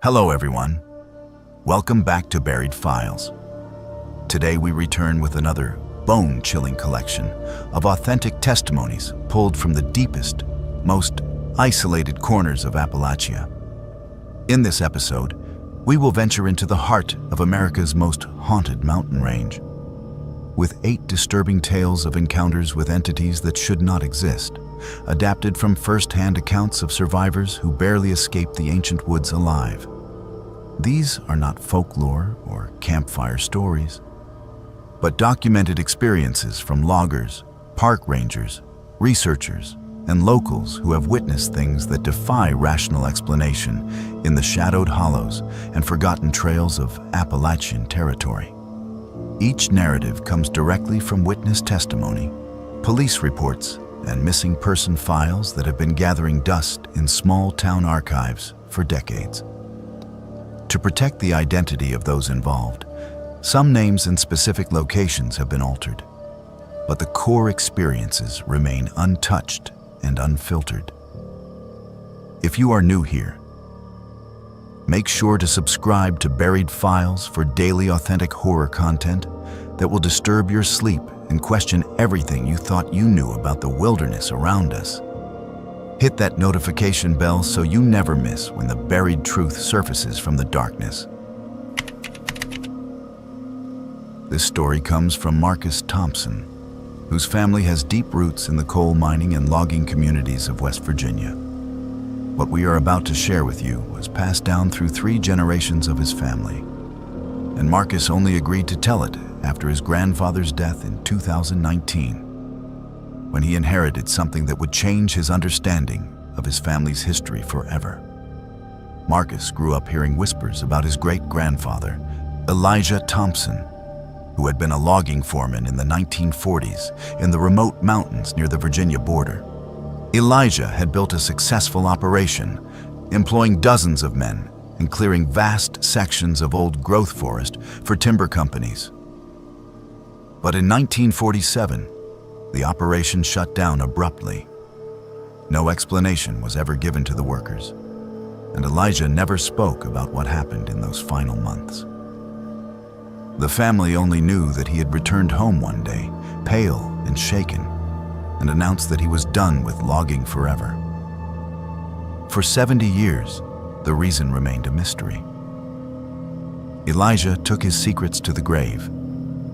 Hello everyone. Welcome back to Buried Files. Today we return with another bone-chilling collection of authentic testimonies pulled from the deepest, most isolated corners of Appalachia. In this episode, we will venture into the heart of America's most haunted mountain range, with 8 disturbing tales of encounters with entities that should not exist, adapted from first-hand accounts of survivors who barely escaped the ancient woods alive. These are not folklore or campfire stories, but documented experiences from loggers, park rangers, researchers, and locals who have witnessed things that defy rational explanation in the shadowed hollows and forgotten trails of Appalachian territory. Each narrative comes directly from witness testimony, police reports, and missing person files that have been gathering dust in small town archives for decades. To protect the identity of those involved, some names and specific locations have been altered, but the core experiences remain untouched and unfiltered. If you are new here, make sure to subscribe to Buried Files for daily authentic horror content that will disturb your sleep and question everything you thought you knew about the wilderness around us. Hit that notification bell so you never miss when the buried truth surfaces from the darkness. This story comes from Marcus Thompson, whose family has deep roots in the coal mining and logging communities of West Virginia. What we are about to share with you was passed down through 3 generations of his family, and Marcus only agreed to tell it after his grandfather's death in 2019, when he inherited something that would change his understanding of his family's history forever. Marcus grew up hearing whispers about his great-grandfather, Elijah Thompson, who had been a logging foreman in the 1940s in the remote mountains near the Virginia border. Elijah had built a successful operation, employing dozens of men and clearing vast sections of old growth forest for timber companies. But in 1947, the operation shut down abruptly. No explanation was ever given to the workers, and Elijah never spoke about what happened in those final months. The family only knew that he had returned home one day, pale and shaken, and announced that he was done with logging forever. For 70 years, the reason remained a mystery. Elijah took his secrets to the grave,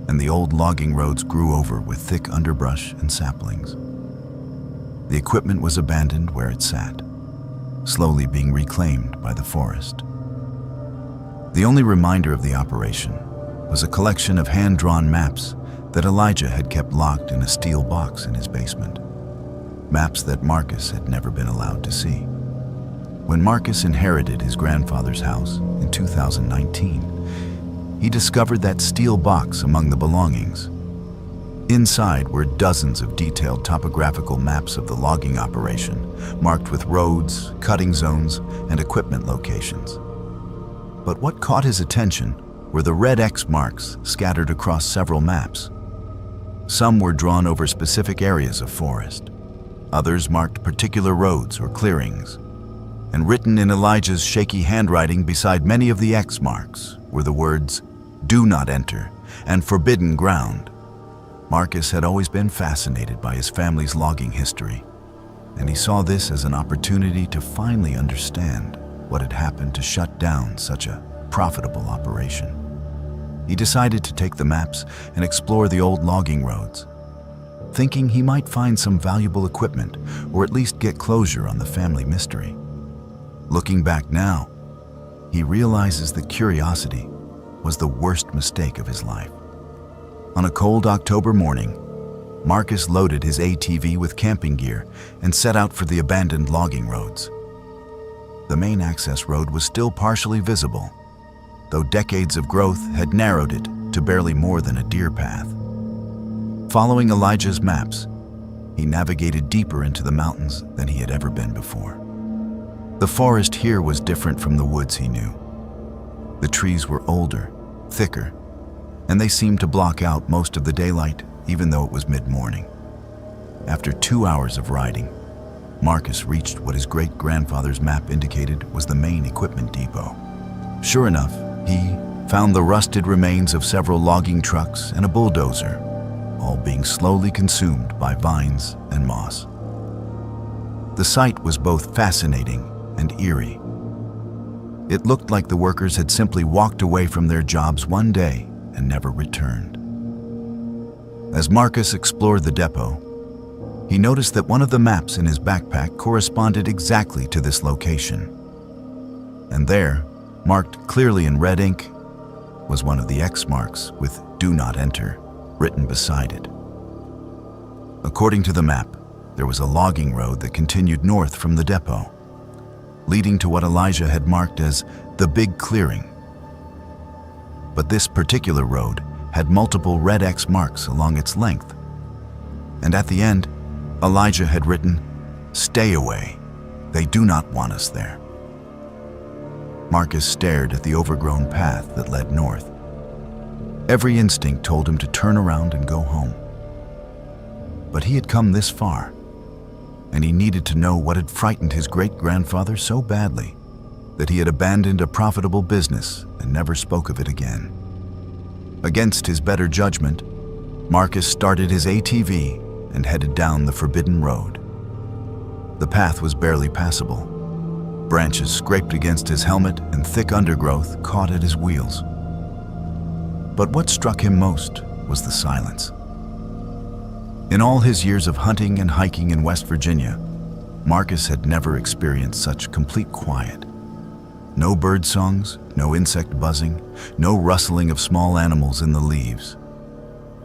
and the old logging roads grew over with thick underbrush and saplings. The equipment was abandoned where it sat, slowly being reclaimed by the forest. The only reminder of the operation was a collection of hand-drawn maps that Elijah had kept locked in a steel box in his basement. Maps that Marcus had never been allowed to see. When Marcus inherited his grandfather's house in 2019, he discovered that steel box among the belongings. Inside were dozens of detailed topographical maps of the logging operation, marked with roads, cutting zones, and equipment locations. But what caught his attention were the red X marks scattered across several maps. Some were drawn over specific areas of forest. Others marked particular roads or clearings. And written in Elijah's shaky handwriting beside many of the X marks were the words, "Do not enter," and "Forbidden ground." Marcus had always been fascinated by his family's logging history, and he saw this as an opportunity to finally understand what had happened to shut down such a profitable operation. He decided to take the maps and explore the old logging roads, thinking he might find some valuable equipment or at least get closure on the family mystery. Looking back now, he realizes that curiosity was the worst mistake of his life. On a cold October morning, Marcus loaded his ATV with camping gear and set out for the abandoned logging roads. The main access road was still partially visible, though decades of growth had narrowed it to barely more than a deer path. Following Elijah's maps, he navigated deeper into the mountains than he had ever been before. The forest here was different from the woods he knew. The trees were older, thicker, and they seemed to block out most of the daylight, even though it was mid-morning. After 2 hours of riding, Marcus reached what his great-grandfather's map indicated was the main equipment depot. Sure enough, he found the rusted remains of several logging trucks and a bulldozer, all being slowly consumed by vines and moss. The sight was both fascinating and eerie. It looked like the workers had simply walked away from their jobs one day and never returned. As Marcus explored the depot, he noticed that one of the maps in his backpack corresponded exactly to this location. And there, marked clearly in red ink, was one of the X marks with "Do Not Enter" written beside it. According to the map, there was a logging road that continued north from the depot, leading to what Elijah had marked as the Big Clearing. But this particular road had multiple red X marks along its length, and at the end, Elijah had written, "Stay away. They do not want us there." Marcus stared at the overgrown path that led north. Every instinct told him to turn around and go home. But he had come this far, and he needed to know what had frightened his great-grandfather so badly that he had abandoned a profitable business and never spoke of it again. Against his better judgment, Marcus started his ATV and headed down the forbidden road. The path was barely passable. Branches scraped against his helmet and thick undergrowth caught at his wheels. But what struck him most was the silence. In all his years of hunting and hiking in West Virginia, Marcus had never experienced such complete quiet. No bird songs, no insect buzzing, no rustling of small animals in the leaves.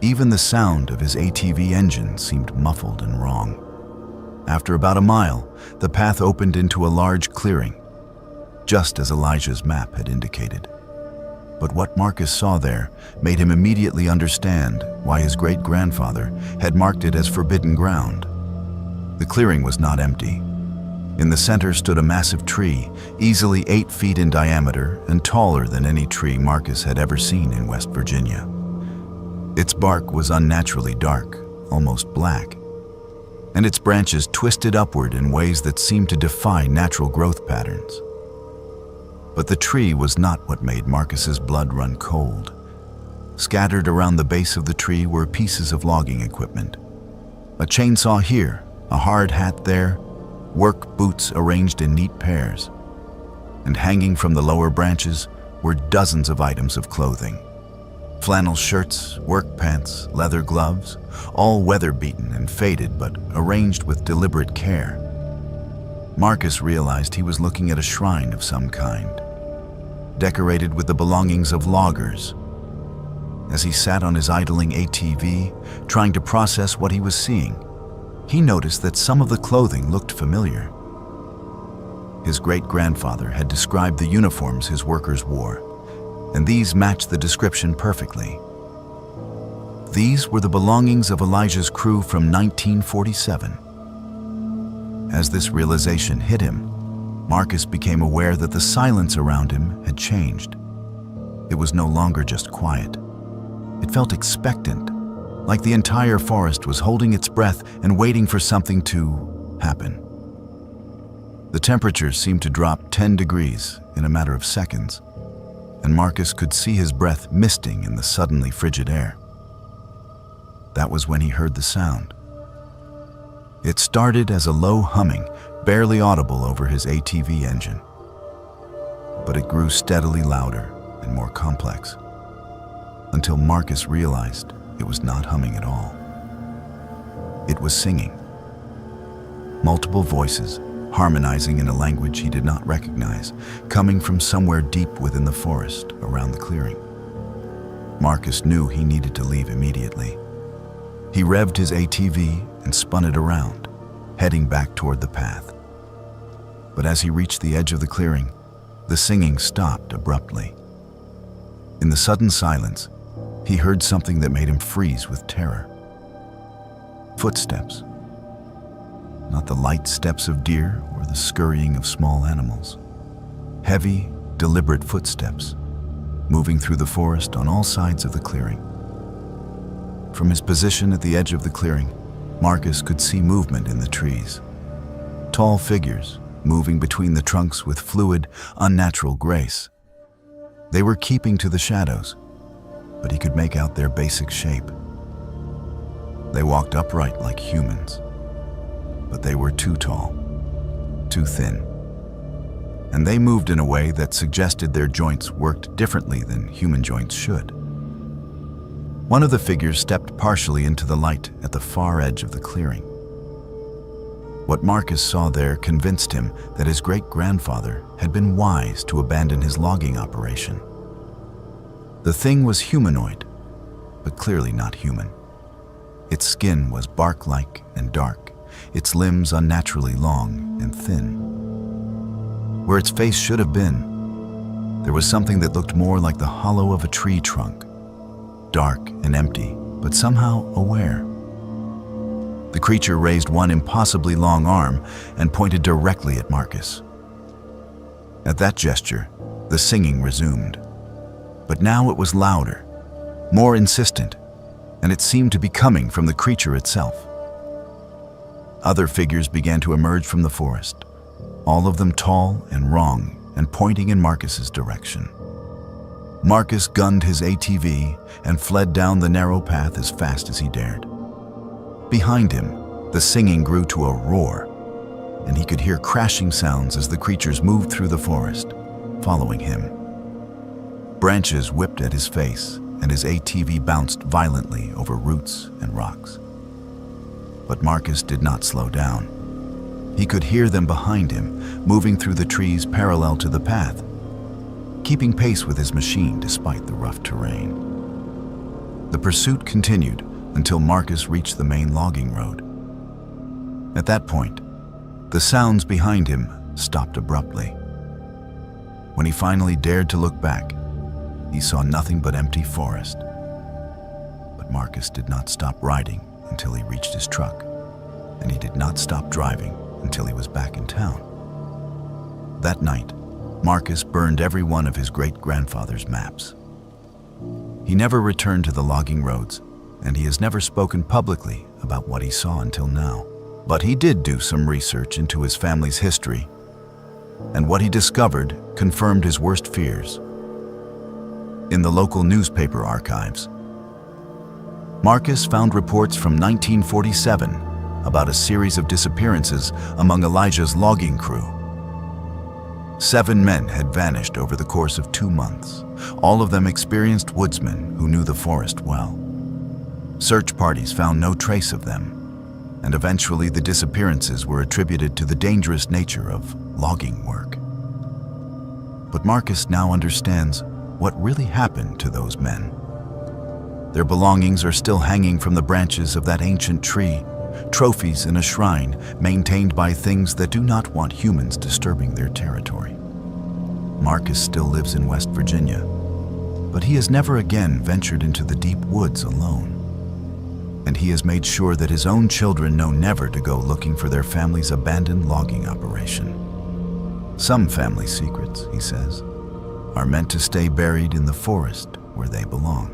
Even the sound of his ATV engine seemed muffled and wrong. After about a mile, the path opened into a large clearing, just as Elijah's map had indicated. But what Marcus saw there made him immediately understand why his great-grandfather had marked it as forbidden ground. The clearing was not empty. In the center stood a massive tree, easily 8 feet in diameter and taller than any tree Marcus had ever seen in West Virginia. Its bark was unnaturally dark, almost black, and its branches twisted upward in ways that seemed to defy natural growth patterns. But the tree was not what made Marcus's blood run cold. Scattered around the base of the tree were pieces of logging equipment. A chainsaw here, a hard hat there, work boots arranged in neat pairs. And hanging from the lower branches were dozens of items of clothing. Flannel shirts, work pants, leather gloves, all weather-beaten and faded but arranged with deliberate care. Marcus realized he was looking at a shrine of some kind, decorated with the belongings of loggers. As he sat on his idling ATV, trying to process what he was seeing, he noticed that some of the clothing looked familiar. His great-grandfather had described the uniforms his workers wore, and these matched the description perfectly. These were the belongings of Elijah's crew from 1947. As this realization hit him, Marcus became aware that the silence around him had changed. It was no longer just quiet. It felt expectant, like the entire forest was holding its breath and waiting for something to happen. The temperatures seemed to drop 10 degrees in a matter of seconds, and Marcus could see his breath misting in the suddenly frigid air. That was when he heard the sound. It started as a low humming, barely audible over his ATV engine. But it grew steadily louder and more complex, until Marcus realized it was not humming at all. It was singing. Multiple voices, harmonizing in a language he did not recognize, coming from somewhere deep within the forest around the clearing. Marcus knew he needed to leave immediately. He revved his ATV and spun it around, heading back toward the path. But as he reached the edge of the clearing, the singing stopped abruptly. In the sudden silence, he heard something that made him freeze with terror. Footsteps. Not the light steps of deer or the scurrying of small animals. Heavy, deliberate footsteps, moving through the forest on all sides of the clearing. From his position at the edge of the clearing, Marcus could see movement in the trees. Tall figures moving between the trunks with fluid, unnatural grace. They were keeping to the shadows, but he could make out their basic shape. They walked upright like humans, but they were too tall, too thin, and they moved in a way that suggested their joints worked differently than human joints should. One of the figures stepped partially into the light at the far edge of the clearing. What Marcus saw there convinced him that his great-grandfather had been wise to abandon his logging operation. The thing was humanoid, but clearly not human. Its skin was bark-like and dark, its limbs unnaturally long and thin. Where its face should have been, there was something that looked more like the hollow of a tree trunk, dark and empty, but somehow aware. The creature raised one impossibly long arm and pointed directly at Marcus. At that gesture, the singing resumed. But now it was louder, more insistent, and it seemed to be coming from the creature itself. Other figures began to emerge from the forest, all of them tall and wrong and pointing in Marcus's direction. Marcus gunned his ATV and fled down the narrow path as fast as he dared. Behind him, the singing grew to a roar, and he could hear crashing sounds as the creatures moved through the forest, following him. Branches whipped at his face, and his ATV bounced violently over roots and rocks. But Marcus did not slow down. He could hear them behind him, moving through the trees parallel to the path, keeping pace with his machine despite the rough terrain. The pursuit continued until Marcus reached the main logging road. At that point, the sounds behind him stopped abruptly. When he finally dared to look back, he saw nothing but empty forest. But Marcus did not stop riding until he reached his truck, and he did not stop driving until he was back in town. That night, Marcus burned every one of his great-grandfather's maps. He never returned to the logging roads, and he has never spoken publicly about what he saw until now. But he did do some research into his family's history, and what he discovered confirmed his worst fears. In the local newspaper archives, Marcus found reports from 1947 about a series of disappearances among Elijah's logging crew. 7 men had vanished over the course of 2 months, all of them experienced woodsmen who knew the forest well. Search parties found no trace of them, and eventually the disappearances were attributed to the dangerous nature of logging work. But Marcus now understands what really happened to those men. Their belongings are still hanging from the branches of that ancient tree, trophies in a shrine maintained by things that do not want humans disturbing their territory. Marcus still lives in West Virginia, but he has never again ventured into the deep woods alone. And he has made sure that his own children know never to go looking for their family's abandoned logging operation. Some family secrets, he says, are meant to stay buried in the forest where they belong.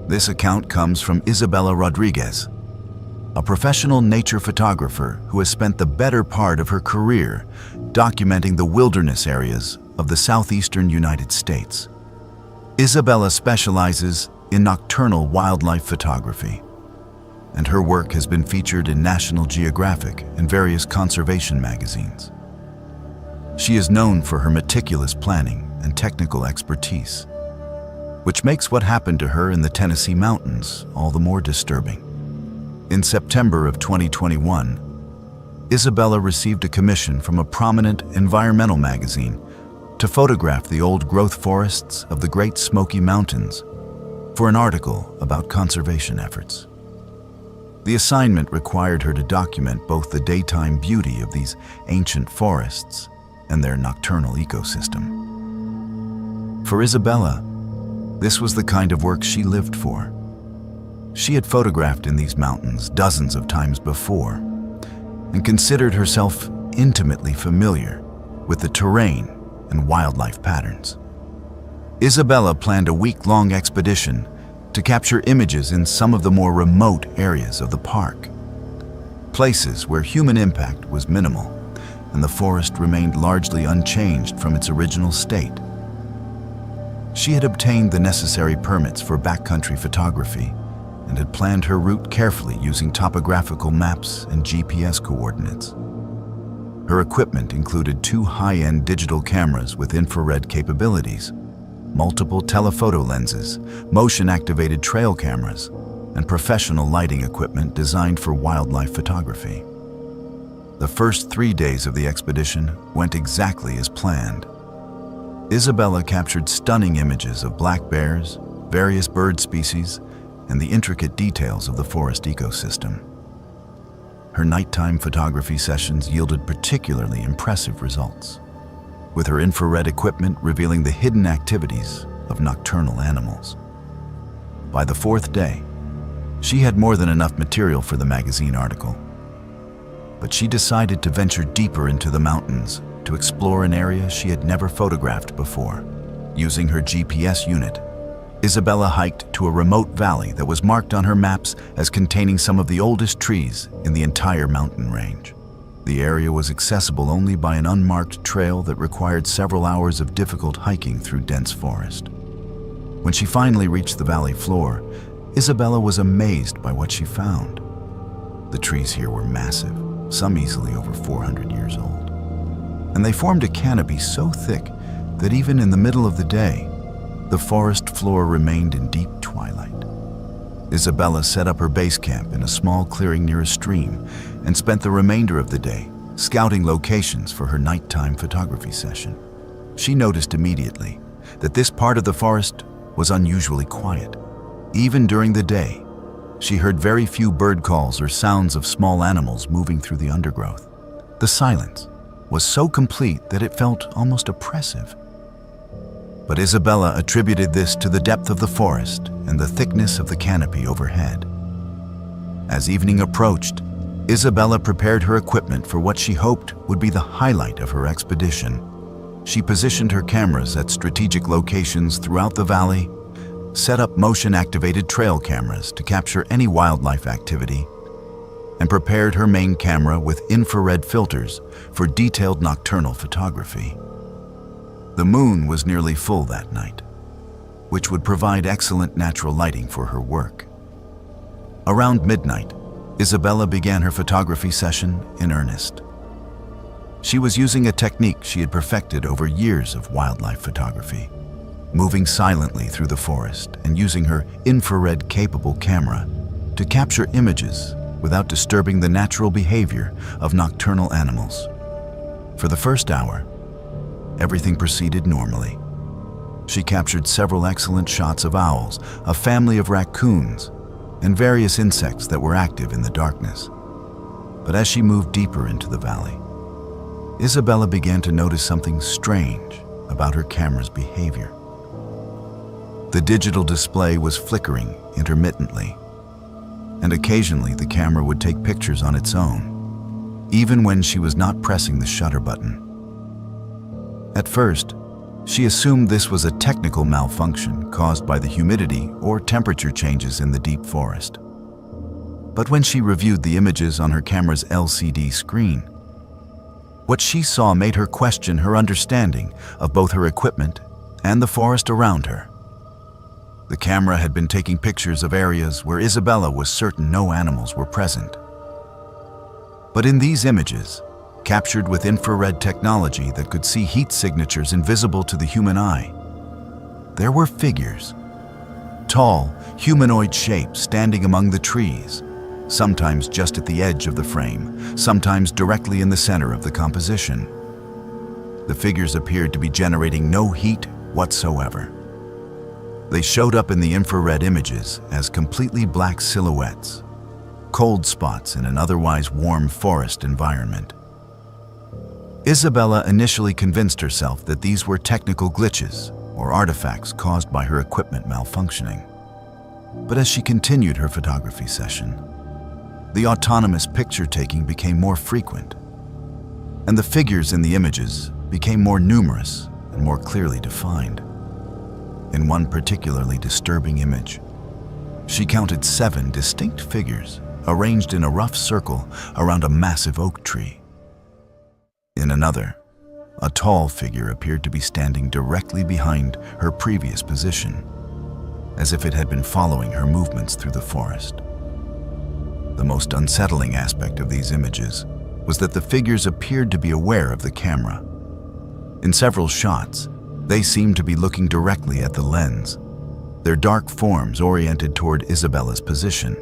This account comes from Isabella Rodriguez, a professional nature photographer who has spent the better part of her career documenting the wilderness areas of the southeastern United States. Isabella specializes in nocturnal wildlife photography, and her work has been featured in National Geographic and various conservation magazines. She is known for her meticulous planning and technical expertise, which makes what happened to her in the Tennessee mountains all the more disturbing. In September of 2021, Isabella received a commission from a prominent environmental magazine to photograph the old-growth forests of the Great Smoky Mountains for an article about conservation efforts. The assignment required her to document both the daytime beauty of these ancient forests and their nocturnal ecosystem. For Isabella, this was the kind of work she lived for. She had photographed in these mountains dozens of times before and considered herself intimately familiar with the terrain and wildlife patterns. Isabella planned a week-long expedition to capture images in some of the more remote areas of the park, places where human impact was minimal and the forest remained largely unchanged from its original state. She had obtained the necessary permits for backcountry photography and had planned her route carefully using topographical maps and GPS coordinates. Her equipment included 2 high-end digital cameras with infrared capabilities, multiple telephoto lenses, motion-activated trail cameras, and professional lighting equipment designed for wildlife photography. The first 3 days of the expedition went exactly as planned. Isabella captured stunning images of black bears, various bird species, and the intricate details of the forest ecosystem. Her nighttime photography sessions yielded particularly impressive results, with her infrared equipment revealing the hidden activities of nocturnal animals. By the 4th day, she had more than enough material for the magazine article. But she decided to venture deeper into the mountains to explore an area she had never photographed before. Using her GPS unit, Isabella hiked to a remote valley that was marked on her maps as containing some of the oldest trees in the entire mountain range. The area was accessible only by an unmarked trail that required several hours of difficult hiking through dense forest. When she finally reached the valley floor, Isabella was amazed by what she found. The trees here were massive, some easily over 400 years old, and they formed a canopy so thick that even in the middle of the day, the forest floor remained in deep twilight. Isabella set up her base camp in a small clearing near a stream and spent the remainder of the day scouting locations for her nighttime photography session. She noticed immediately that this part of the forest was unusually quiet. Even during the day, she heard very few bird calls or sounds of small animals moving through the undergrowth. The silence was so complete that it felt almost oppressive. But Isabella attributed this to the depth of the forest and the thickness of the canopy overhead. As evening approached, Isabella prepared her equipment for what she hoped would be the highlight of her expedition. She positioned her cameras at strategic locations throughout the valley, set up motion-activated trail cameras to capture any wildlife activity, and prepared her main camera with infrared filters for detailed nocturnal photography. The moon was nearly full that night, which would provide excellent natural lighting for her work. Around midnight, Isabella began her photography session in earnest. She was using a technique she had perfected over years of wildlife photography, moving silently through the forest and using her infrared-capable camera to capture images without disturbing the natural behavior of nocturnal animals. For the first hour, everything proceeded normally. She captured several excellent shots of owls, a family of raccoons, and various insects that were active in the darkness. But as she moved deeper into the valley, Isabella began to notice something strange about her camera's behavior. The digital display was flickering intermittently, and occasionally the camera would take pictures on its own, even when she was not pressing the shutter button. At first, she assumed this was a technical malfunction caused by the humidity or temperature changes in the deep forest. But when she reviewed the images on her camera's LCD screen, what she saw made her question her understanding of both her equipment and the forest around her. The camera had been taking pictures of areas where Isabella was certain no animals were present. But in these images, captured with infrared technology that could see heat signatures invisible to the human eye, there were figures, tall, humanoid shapes standing among the trees, sometimes just at the edge of the frame, sometimes directly in the center of the composition. The figures appeared to be generating no heat whatsoever. They showed up in the infrared images as completely black silhouettes, cold spots in an otherwise warm forest environment. Isabella initially convinced herself that these were technical glitches or artifacts caused by her equipment malfunctioning. But as she continued her photography session, the autonomous picture-taking became more frequent, and the figures in the images became more numerous and more clearly defined. In one particularly disturbing image, she counted 7 distinct figures arranged in a rough circle around a massive oak tree. In In another, a tall figure appeared to be standing directly behind her previous position, as if it had been following her movements through the forest. The most unsettling aspect of these images was that the figures appeared to be aware of the camera. In several shots, they seemed to be looking directly at the lens, their dark forms oriented toward Isabella's position.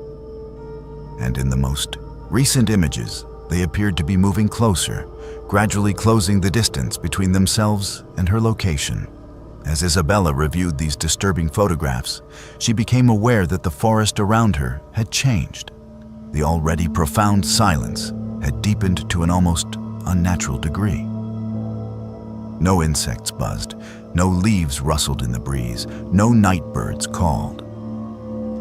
And in the most recent images, they appeared to be moving closer, gradually closing the distance between themselves and her location. As Isabella reviewed these disturbing photographs, she became aware that the forest around her had changed. The already profound silence had deepened to an almost unnatural degree. No insects buzzed, no leaves rustled in the breeze, no night birds called.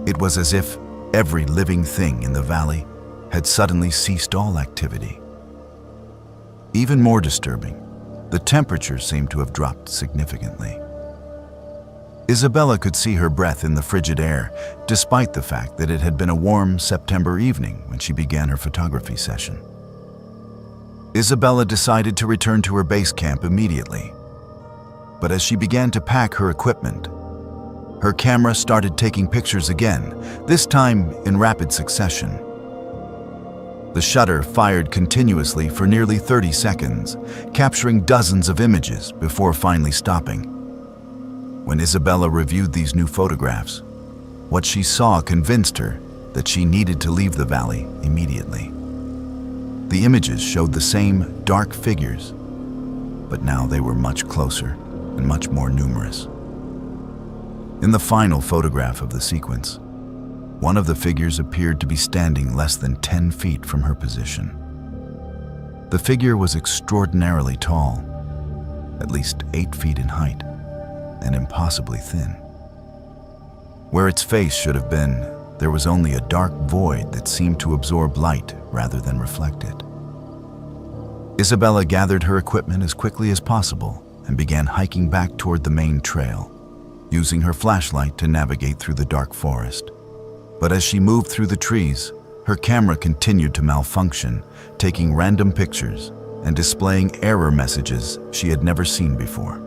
It was as if every living thing in the valley had suddenly ceased all activity. Even more disturbing, the temperature seemed to have dropped significantly. Isabella could see her breath in the frigid air, despite the fact that it had been a warm September evening when she began her photography session. Isabella decided to return to her base camp immediately. But as she began to pack her equipment, her camera started taking pictures again, this time in rapid succession. The shutter fired continuously for nearly 30 seconds, capturing dozens of images before finally stopping. When Isabella reviewed these new photographs, what she saw convinced her that she needed to leave the valley immediately. The images showed the same dark figures, but now they were much closer and much more numerous. In the final photograph of the sequence, one of the figures appeared to be standing less than 10 feet from her position. The figure was extraordinarily tall, at least 8 feet in height, and impossibly thin. Where its face should have been, there was only a dark void that seemed to absorb light rather than reflect it. Isabella gathered her equipment as quickly as possible and began hiking back toward the main trail, using her flashlight to navigate through the dark forest. But as she moved through the trees, her camera continued to malfunction, taking random pictures and displaying error messages she had never seen before.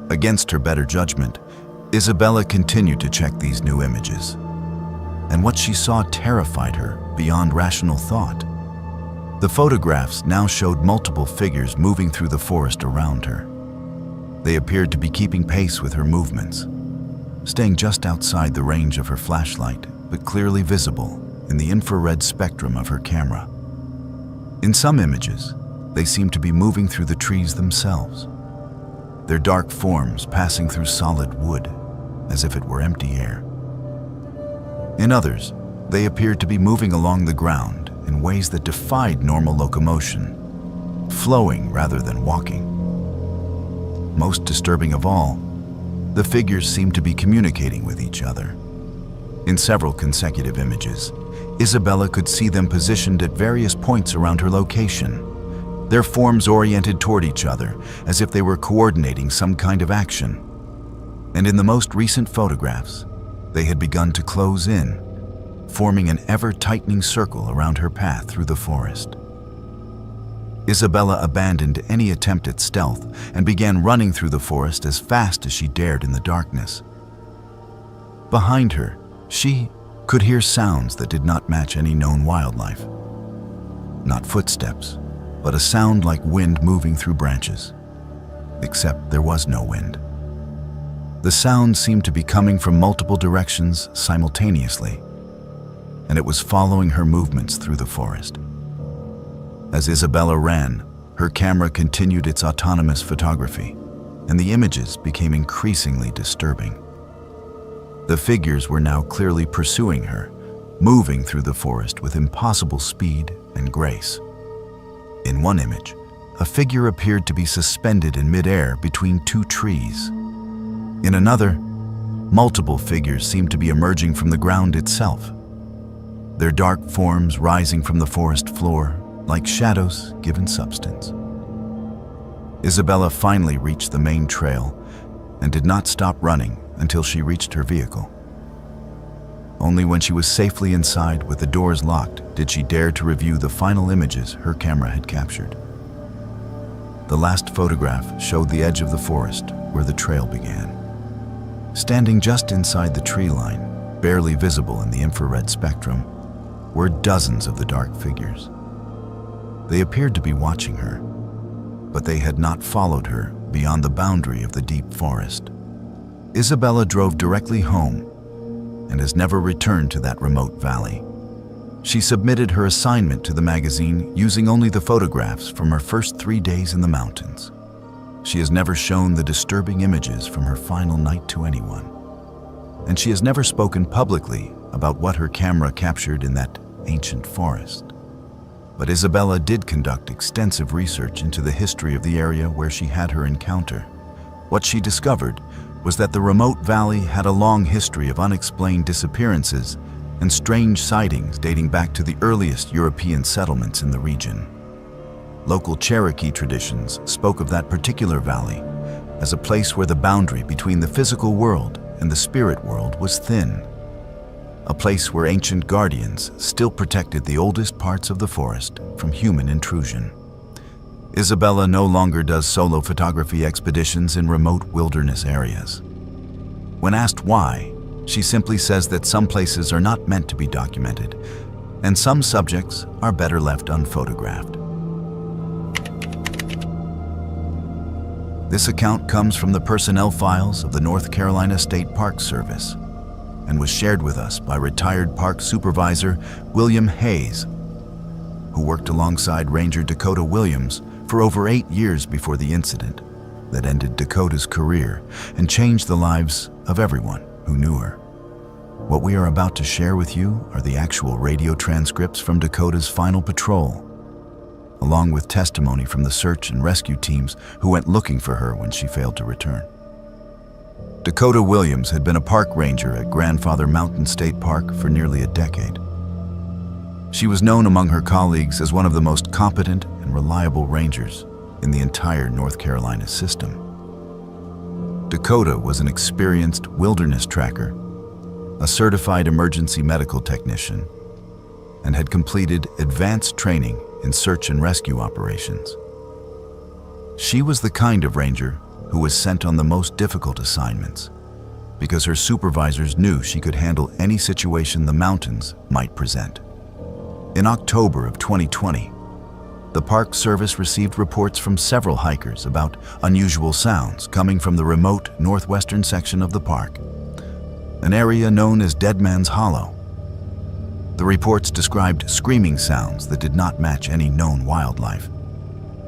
Against her better judgment, Isabella continued to check these new images, and what she saw terrified her beyond rational thought. The photographs now showed multiple figures moving through the forest around her. They appeared to be keeping pace with her movements, staying just outside the range of her flashlight, but clearly visible in the infrared spectrum of her camera. In some images, they seemed to be moving through the trees themselves, their dark forms passing through solid wood, as if it were empty air. In others, they appeared to be moving along the ground in ways that defied normal locomotion, flowing rather than walking. Most disturbing of all, the figures seemed to be communicating with each other. In several consecutive images, Isabella could see them positioned at various points around her location, their forms oriented toward each other as if they were coordinating some kind of action. And in the most recent photographs, they had begun to close in, forming an ever-tightening circle around her path through the forest. Isabella abandoned any attempt at stealth and began running through the forest as fast as she dared in the darkness. Behind her, she could hear sounds that did not match any known wildlife. Not footsteps, but a sound like wind moving through branches. Except there was no wind. The sound seemed to be coming from multiple directions simultaneously, and it was following her movements through the forest. As Isabella ran, her camera continued its autonomous photography, and the images became increasingly disturbing. The figures were now clearly pursuing her, moving through the forest with impossible speed and grace. In one image, a figure appeared to be suspended in midair between two trees. In another, multiple figures seemed to be emerging from the ground itself, their dark forms rising from the forest floor like shadows given substance. Isabella finally reached the main trail and did not stop running until she reached her vehicle. Only when she was safely inside with the doors locked did she dare to review the final images her camera had captured. The last photograph showed the edge of the forest where the trail began. Standing just inside the tree line, barely visible in the infrared spectrum, were dozens of the dark figures. They appeared to be watching her, but they had not followed her beyond the boundary of the deep forest. Isabella drove directly home and has never returned to that remote valley. She submitted her assignment to the magazine using only the photographs from her first 3 days in the mountains. She has never shown the disturbing images from her final night to anyone. And she has never spoken publicly about what her camera captured in that ancient forest. But Isabella did conduct extensive research into the history of the area where she had her encounter. What she discovered was that the remote valley had a long history of unexplained disappearances and strange sightings dating back to the earliest European settlements in the region. Local Cherokee traditions spoke of that particular valley as a place where the boundary between the physical world and the spirit world was thin. A place where ancient guardians still protected the oldest parts of the forest from human intrusion. Isabella no longer does solo photography expeditions in remote wilderness areas. When asked why, she simply says that some places are not meant to be documented, and some subjects are better left unphotographed. This account comes from the personnel files of the North Carolina State Park Service and was shared with us by retired park supervisor William Hayes, who worked alongside Ranger Dakota Williams for over 8 years before the incident that ended Dakota's career and changed the lives of everyone who knew her. What we are about to share with you are the actual radio transcripts from Dakota's final patrol, along with testimony from the search and rescue teams who went looking for her when she failed to return. Dakota Williams had been a park ranger at Grandfather Mountain State Park for nearly a decade. She was known among her colleagues as one of the most competent and reliable rangers in the entire North Carolina system. Dakota was an experienced wilderness tracker, a certified emergency medical technician, and had completed advanced training in search and rescue operations. She was the kind of ranger who was sent on the most difficult assignments because her supervisors knew she could handle any situation the mountains might present. In October of 2020, the Park Service received reports from several hikers about unusual sounds coming from the remote northwestern section of the park, an area known as Dead Man's Hollow. The reports described screaming sounds that did not match any known wildlife,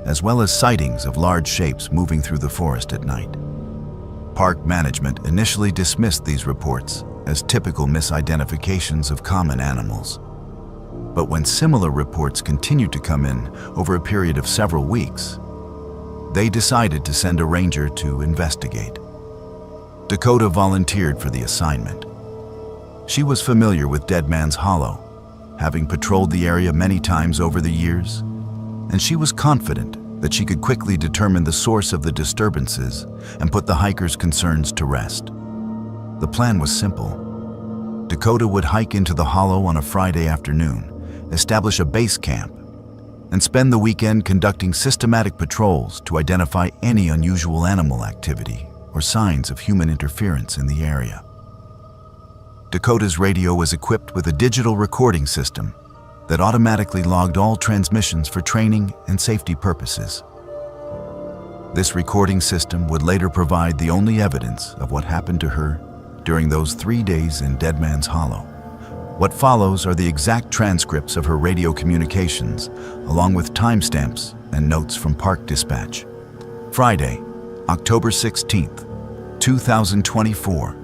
as well as sightings of large shapes moving through the forest at night. Park management initially dismissed these reports as typical misidentifications of common animals. But when similar reports continued to come in over a period of several weeks, they decided to send a ranger to investigate. Dakota volunteered for the assignment. She was familiar with Dead Man's Hollow, having patrolled the area many times over the years, and she was confident that she could quickly determine the source of the disturbances and put the hikers' concerns to rest. The plan was simple. Dakota would hike into the hollow on a Friday afternoon, establish a base camp, and spend the weekend conducting systematic patrols to identify any unusual animal activity or signs of human interference in the area. Dakota's radio was equipped with a digital recording system that automatically logged all transmissions for training and safety purposes. This recording system would later provide the only evidence of what happened to her during those 3 days in Dead Man's Hollow. What follows are the exact transcripts of her radio communications, along with timestamps and notes from Park Dispatch. Friday, October 16th, 2024,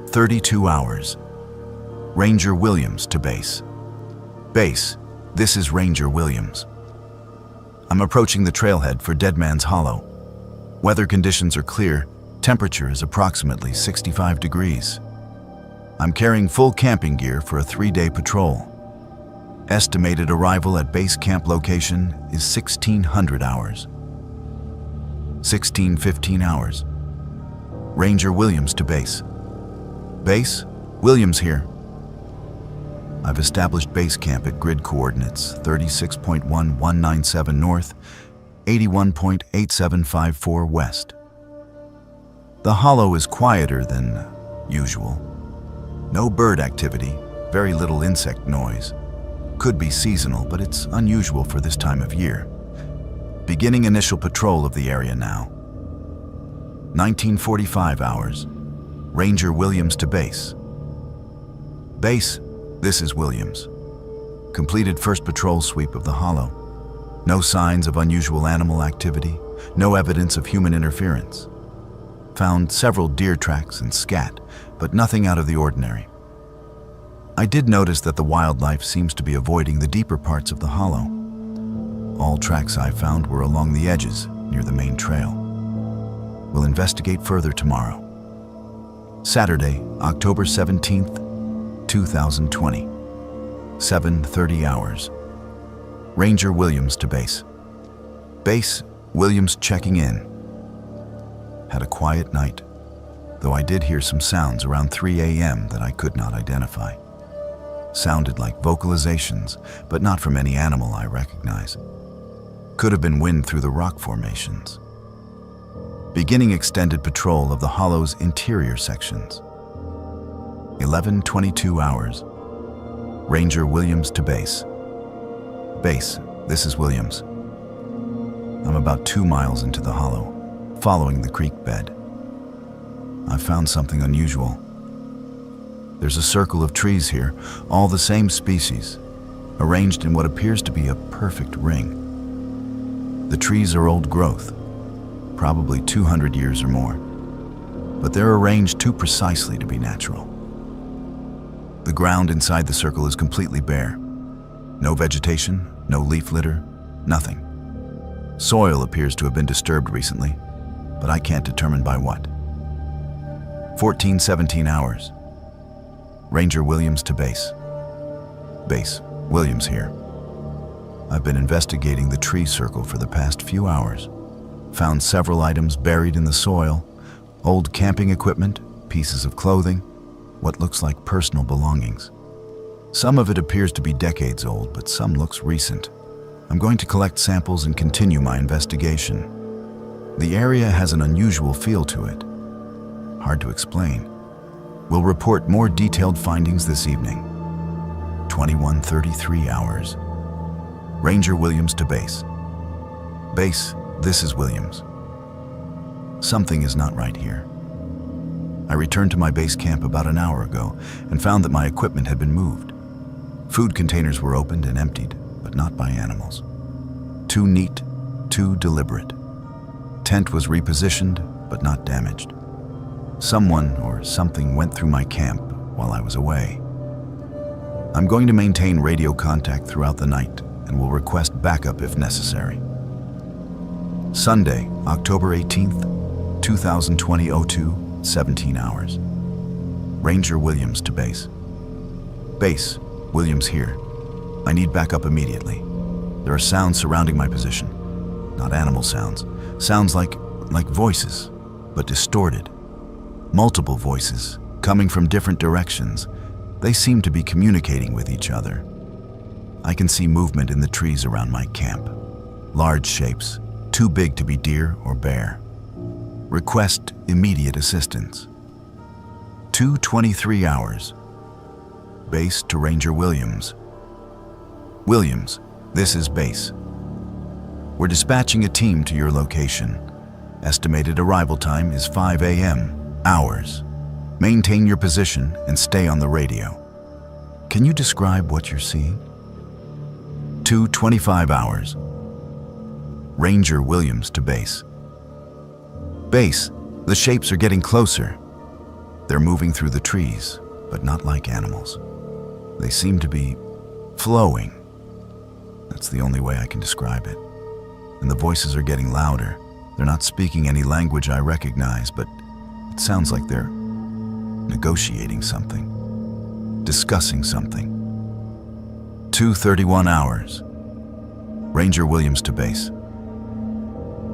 32 hours. Ranger Williams to base. Base, this is Ranger Williams. I'm approaching the trailhead for Dead Man's Hollow. Weather conditions are clear, temperature is approximately 65 degrees. I'm carrying full camping gear for a 3-day patrol. Estimated arrival at base camp location is 1,600 hours. 1615 hours. Ranger Williams to base. Base, Williams here. I've established base camp at grid coordinates 36.1197 north 81.8754 west. The hollow is quieter than usual. No bird activity, very little insect noise. Could be seasonal, but it's unusual for this time of year. Beginning initial patrol of the area now. 1945 hours. Ranger Williams to base. Base, this is Williams. Completed first patrol sweep of the hollow. No signs of unusual animal activity, no evidence of human interference. Found several deer tracks and scat, but nothing out of the ordinary. I did notice that the wildlife seems to be avoiding the deeper parts of the hollow. All tracks I found were along the edges, near the main trail. We'll investigate further tomorrow. Saturday, October 17th, 2020. 7:30 hours. Ranger Williams to base. Base, Williams checking in. Had a quiet night, though I did hear some sounds around 3 a.m. that I could not identify. Sounded like vocalizations, but not from any animal I recognize. Could have been wind through the rock formations. Beginning extended patrol of the hollow's interior sections. 11:22 hours. Ranger Williams to base. Base, this is Williams. I'm about 2 miles into the hollow, following the creek bed. I found something unusual. There's a circle of trees here, all the same species, arranged in what appears to be a perfect ring. The trees are old growth, probably 200 years or more, but they're arranged too precisely to be natural. The ground inside the circle is completely bare. No vegetation, no leaf litter, nothing. Soil appears to have been disturbed recently, but I can't determine by what. 14:17 hours. Ranger Williams to base. Base, Williams here. I've been investigating the tree circle for the past few hours. Found several items buried in the soil, old camping equipment, pieces of clothing, what looks like personal belongings. Some of it appears to be decades old, but some looks recent. I'm going to collect samples and continue my investigation. The area has an unusual feel to it. Hard to explain. We'll report more detailed findings this evening. 21:33 hours. Ranger Williams to base. Base, this is Williams. Something is not right here. I returned to my base camp about an hour ago and found that my equipment had been moved. Food containers were opened and emptied, but not by animals. Too neat, too deliberate. Tent was repositioned, but not damaged. Someone or something went through my camp while I was away. I'm going to maintain radio contact throughout the night and will request backup if necessary. Sunday, October 18th, 2020 02, 17 hours. Ranger Williams to base. Base, Williams here. I need backup immediately. There are sounds surrounding my position. Not animal sounds. Sounds like voices, but distorted. Multiple voices, coming from different directions. They seem to be communicating with each other. I can see movement in the trees around my camp. Large shapes, too big to be deer or bear. Request immediate assistance. 2:23 hours. Base to Ranger Williams. Williams, this is base. We're dispatching a team to your location. Estimated arrival time is 5 a.m. hours. Maintain your position and stay on the radio. Can you describe what you're seeing? 2:25 hours. Ranger Williams to base. Base, the shapes are getting closer. They're moving through the trees, but not like animals. They seem to be flowing. That's the only way I can describe it. And the voices are getting louder. They're not speaking any language I recognize, but it sounds like they're negotiating something, discussing something. 2:31 hours. Ranger Williams to base.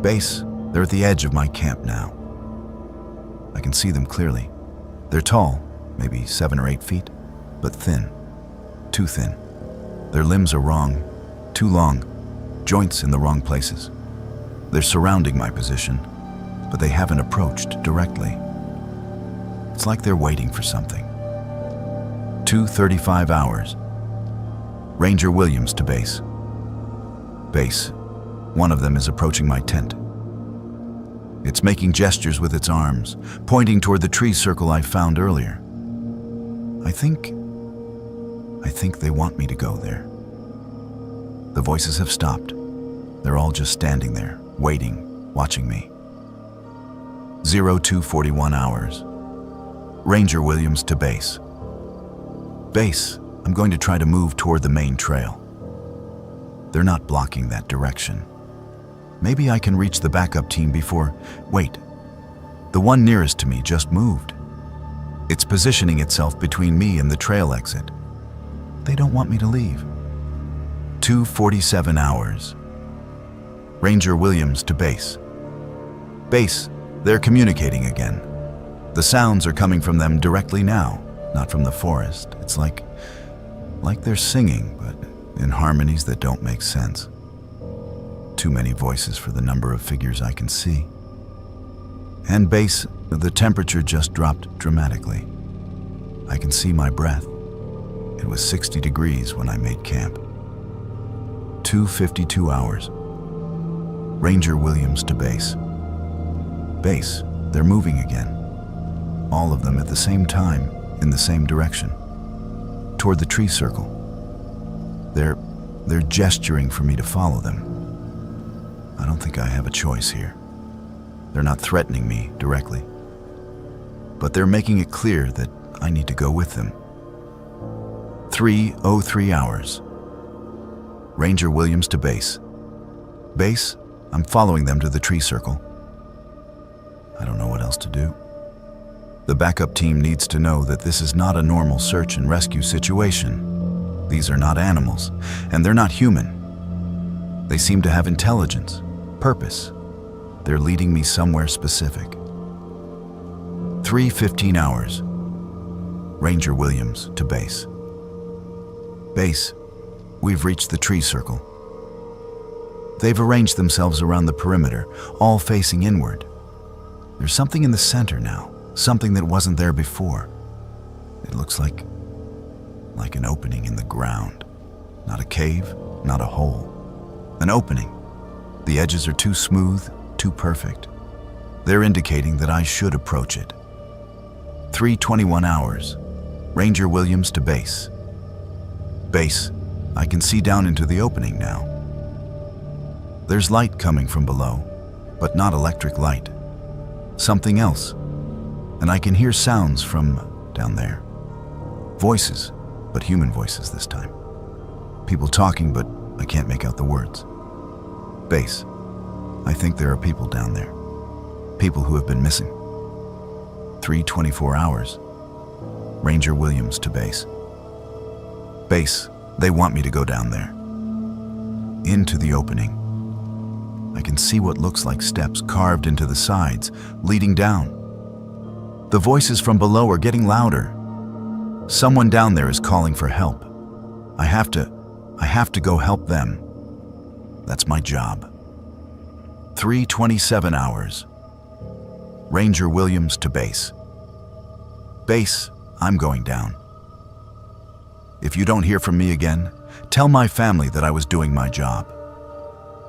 Base, they're at the edge of my camp now. I can see them clearly. They're tall, maybe 7 or 8 feet, but thin, too thin. Their limbs are wrong, too long, joints in the wrong places. They're surrounding my position, but they haven't approached directly. It's like they're waiting for something. 2:35 hours. Ranger Williams to base. Base. One of them is approaching my tent. It's making gestures with its arms, pointing toward the tree circle I found earlier. I think they want me to go there. The voices have stopped. They're all just standing there, waiting, watching me. 02:41 hours. Ranger Williams to base. Base, I'm going to try to move toward the main trail. They're not blocking that direction. Maybe I can reach the backup team before... Wait, the one nearest to me just moved. It's positioning itself between me and the trail exit. They don't want me to leave. 2:47 hours. Ranger Williams to base. Base, they're communicating again. The sounds are coming from them directly now, not from the forest. It's like they're singing, but in harmonies that don't make sense. Too many voices for the number of figures I can see. And base, the temperature just dropped dramatically. I can see my breath. It was 60 degrees when I made camp. 2:52 hours. Ranger Williams to base. Base, they're moving again. All of them at the same time, in the same direction. Toward the tree circle. They're gesturing for me to follow them. I don't think I have a choice here. They're not threatening me directly, but they're making it clear that I need to go with them. 3:03 hours. Ranger Williams to base. Base, I'm following them to the tree circle. I don't know what else to do. The backup team needs to know that this is not a normal search and rescue situation. These are not animals, and they're not human. They seem to have intelligence, purpose. They're leading me somewhere specific. 3:15 hours. Ranger Williams to base. Base, we've reached the tree circle. They've arranged themselves around the perimeter, all facing inward. There's something in the center now, something that wasn't there before. It looks like an opening in the ground. Not a cave, not a hole. An opening. The edges are too smooth, too perfect. They're indicating that I should approach it. 3:21 hours. Ranger Williams to base. Base, I can see down into the opening now. There's light coming from below, but not electric light. Something else. And I can hear sounds from down there. Voices, but human voices this time. People talking, but I can't make out the words. Base, I think there are people down there. People who have been missing. 3:24 hours. Ranger Williams to base. Base, they want me to go down there. Into the opening. I can see what looks like steps carved into the sides, leading down. The voices from below are getting louder. Someone down there is calling for help. I have to go help them. That's my job. 3:27 hours. Ranger Williams to base. Base, I'm going down. If you don't hear from me again, tell my family that I was doing my job.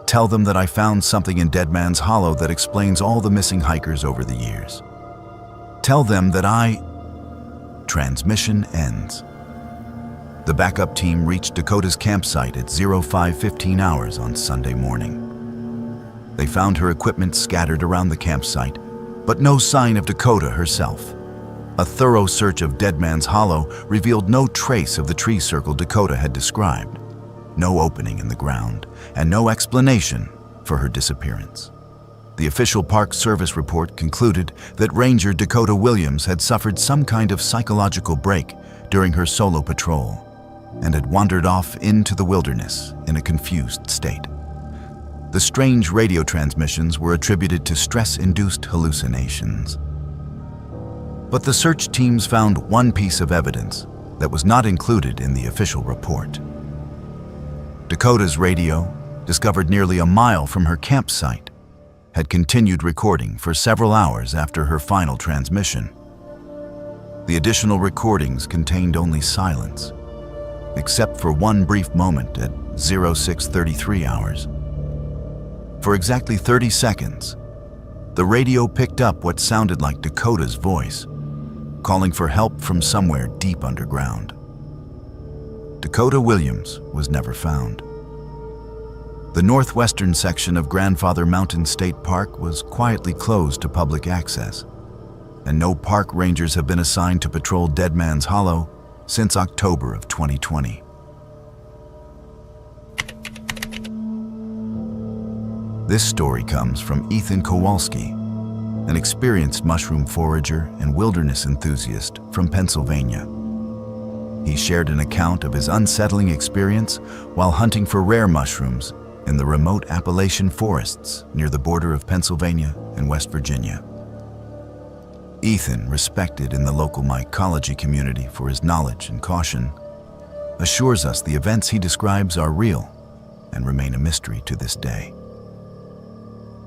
Tell them that I found something in Dead Man's Hollow that explains all the missing hikers over the years. Tell them that Transmission ends. The backup team reached Dakota's campsite at 05:15 hours on Sunday morning. They found her equipment scattered around the campsite, but no sign of Dakota herself. A thorough search of Dead Man's Hollow revealed no trace of the tree circle Dakota had described, no opening in the ground, and no explanation for her disappearance. The official Park Service report concluded that Ranger Dakota Williams had suffered some kind of psychological break during her solo patrol and had wandered off into the wilderness in a confused state. The strange radio transmissions were attributed to stress-induced hallucinations. But the search teams found one piece of evidence that was not included in the official report. Dakota's radio, discovered nearly a mile from her campsite, had continued recording for several hours after her final transmission. The additional recordings contained only silence, except for one brief moment at 06:33 hours. For exactly 30 seconds, the radio picked up what sounded like Dakota's voice, calling for help from somewhere deep underground. Dakota Williams was never found. The northwestern section of Grandfather Mountain State Park was quietly closed to public access, and no park rangers have been assigned to patrol Dead Man's Hollow since October of 2020. This story comes from Ethan Kowalski, an experienced mushroom forager and wilderness enthusiast from Pennsylvania. He shared an account of his unsettling experience while hunting for rare mushrooms in the remote Appalachian forests near the border of Pennsylvania and West Virginia. Ethan, respected in the local mycology community for his knowledge and caution, assures us the events he describes are real and remain a mystery to this day.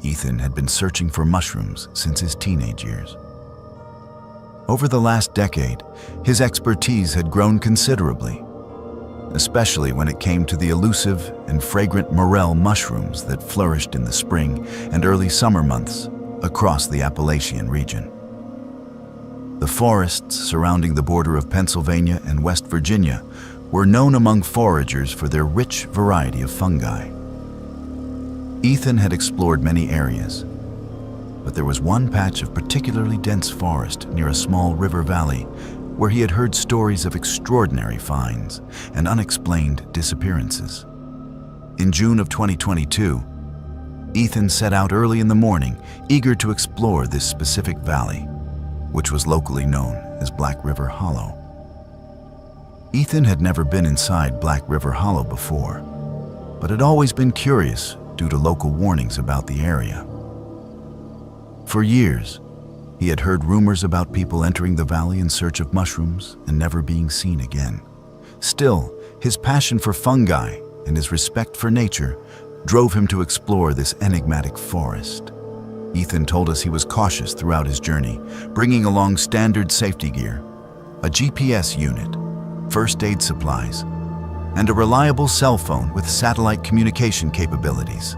Ethan had been searching for mushrooms since his teenage years. Over the last decade, his expertise had grown considerably, especially when it came to the elusive and fragrant morel mushrooms that flourished in the spring and early summer months across the Appalachian region. The forests surrounding the border of Pennsylvania and West Virginia were known among foragers for their rich variety of fungi. Ethan had explored many areas, but there was one patch of particularly dense forest near a small river valley where he had heard stories of extraordinary finds and unexplained disappearances. In June of 2022, Ethan set out early in the morning, eager to explore this specific valley, which was locally known as Black River Hollow. Ethan had never been inside Black River Hollow before, but had always been curious due to local warnings about the area. For years, he had heard rumors about people entering the valley in search of mushrooms and never being seen again. Still, his passion for fungi and his respect for nature drove him to explore this enigmatic forest. Ethan told us he was cautious throughout his journey, bringing along standard safety gear, a GPS unit, first aid supplies, and a reliable cell phone with satellite communication capabilities.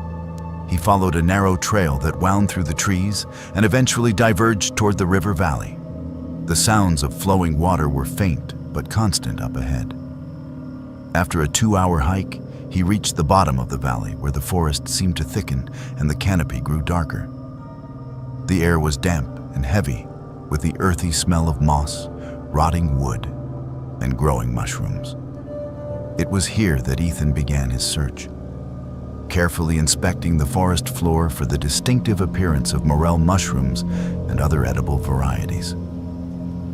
He followed a narrow trail that wound through the trees and eventually diverged toward the river valley. The sounds of flowing water were faint but constant up ahead. After a 2-hour hike, he reached the bottom of the valley where the forest seemed to thicken and the canopy grew darker. The air was damp and heavy, with the earthy smell of moss, rotting wood, and growing mushrooms. It was here that Ethan began his search, carefully inspecting the forest floor for the distinctive appearance of morel mushrooms and other edible varieties.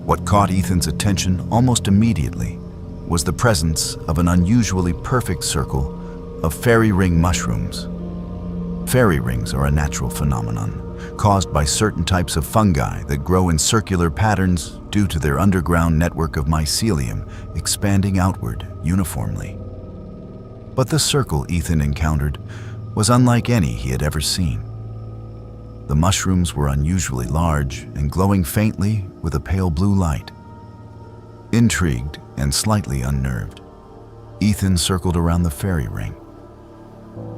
What caught Ethan's attention almost immediately was the presence of an unusually perfect circle of fairy ring mushrooms. Fairy rings are a natural phenomenon caused by certain types of fungi that grow in circular patterns due to their underground network of mycelium expanding outward uniformly. But the circle Ethan encountered was unlike any he had ever seen. The mushrooms were unusually large and glowing faintly with a pale blue light. Intrigued and slightly unnerved, Ethan circled around the fairy ring,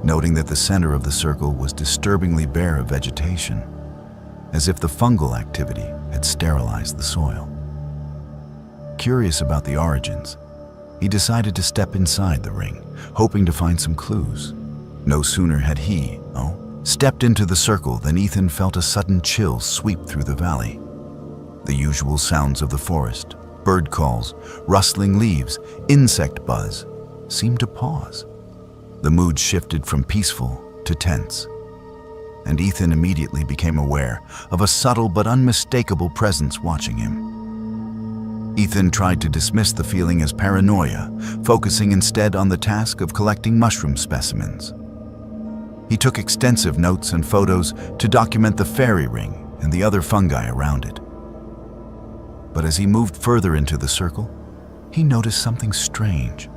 noting that the center of the circle was disturbingly bare of vegetation, as if the fungal activity had sterilized the soil. Curious about the origins, he decided to step inside the ring, hoping to find some clues. No sooner had he, stepped into the circle than Ethan felt a sudden chill sweep through the valley. The usual sounds of the forest, bird calls, rustling leaves, insect buzz, seemed to pause. The mood shifted from peaceful to tense, and Ethan immediately became aware of a subtle but unmistakable presence watching him. Ethan tried to dismiss the feeling as paranoia, focusing instead on the task of collecting mushroom specimens. He took extensive notes and photos to document the fairy ring and the other fungi around it. But as he moved further into the circle, he noticed something strange.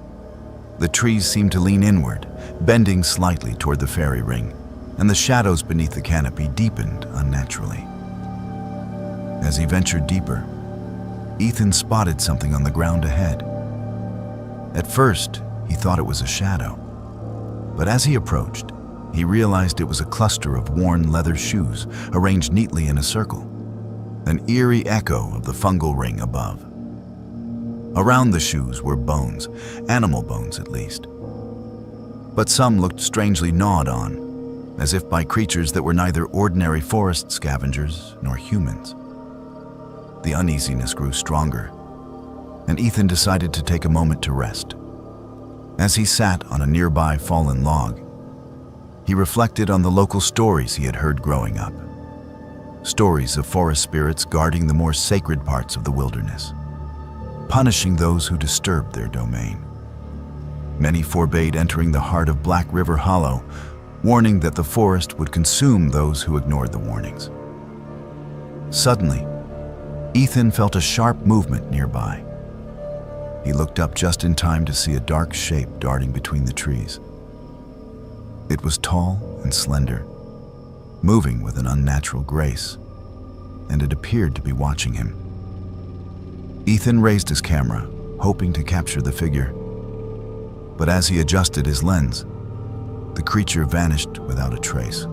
The trees seemed to lean inward, bending slightly toward the fairy ring, and the shadows beneath the canopy deepened unnaturally. As he ventured deeper, Ethan spotted something on the ground ahead. At first, he thought it was a shadow, but as he approached, he realized it was a cluster of worn leather shoes arranged neatly in a circle, an eerie echo of the fungal ring above. Around the shoes were bones, animal bones at least. But some looked strangely gnawed on, as if by creatures that were neither ordinary forest scavengers nor humans. The uneasiness grew stronger, and Ethan decided to take a moment to rest. As he sat on a nearby fallen log, he reflected on the local stories he had heard growing up. Stories of forest spirits guarding the more sacred parts of the wilderness, punishing those who disturbed their domain. Many forbade entering the heart of Black River Hollow, warning that the forest would consume those who ignored the warnings. Suddenly, Ethan felt a sharp movement nearby. He looked up just in time to see a dark shape darting between the trees. It was tall and slender, moving with an unnatural grace, and it appeared to be watching him. Ethan raised his camera, hoping to capture the figure. But as he adjusted his lens, the creature vanished without a trace.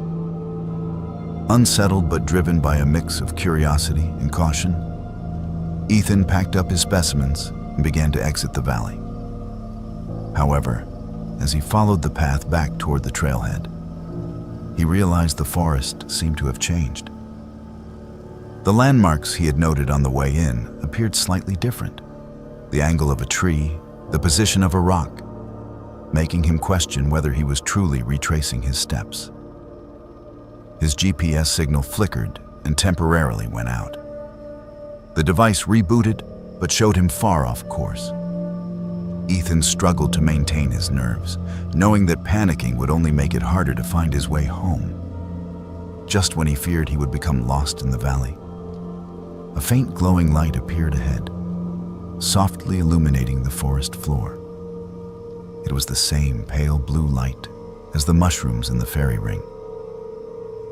Unsettled but driven by a mix of curiosity and caution, Ethan packed up his specimens and began to exit the valley. However, as he followed the path back toward the trailhead, he realized the forest seemed to have changed. The landmarks he had noted on the way in appeared slightly different. The angle of a tree, the position of a rock, making him question whether he was truly retracing his steps. His GPS signal flickered and temporarily went out. The device rebooted, but showed him far off course. Ethan struggled to maintain his nerves, knowing that panicking would only make it harder to find his way home. Just when he feared he would become lost in the valley, a faint glowing light appeared ahead, softly illuminating the forest floor. It was the same pale blue light as the mushrooms in the fairy ring,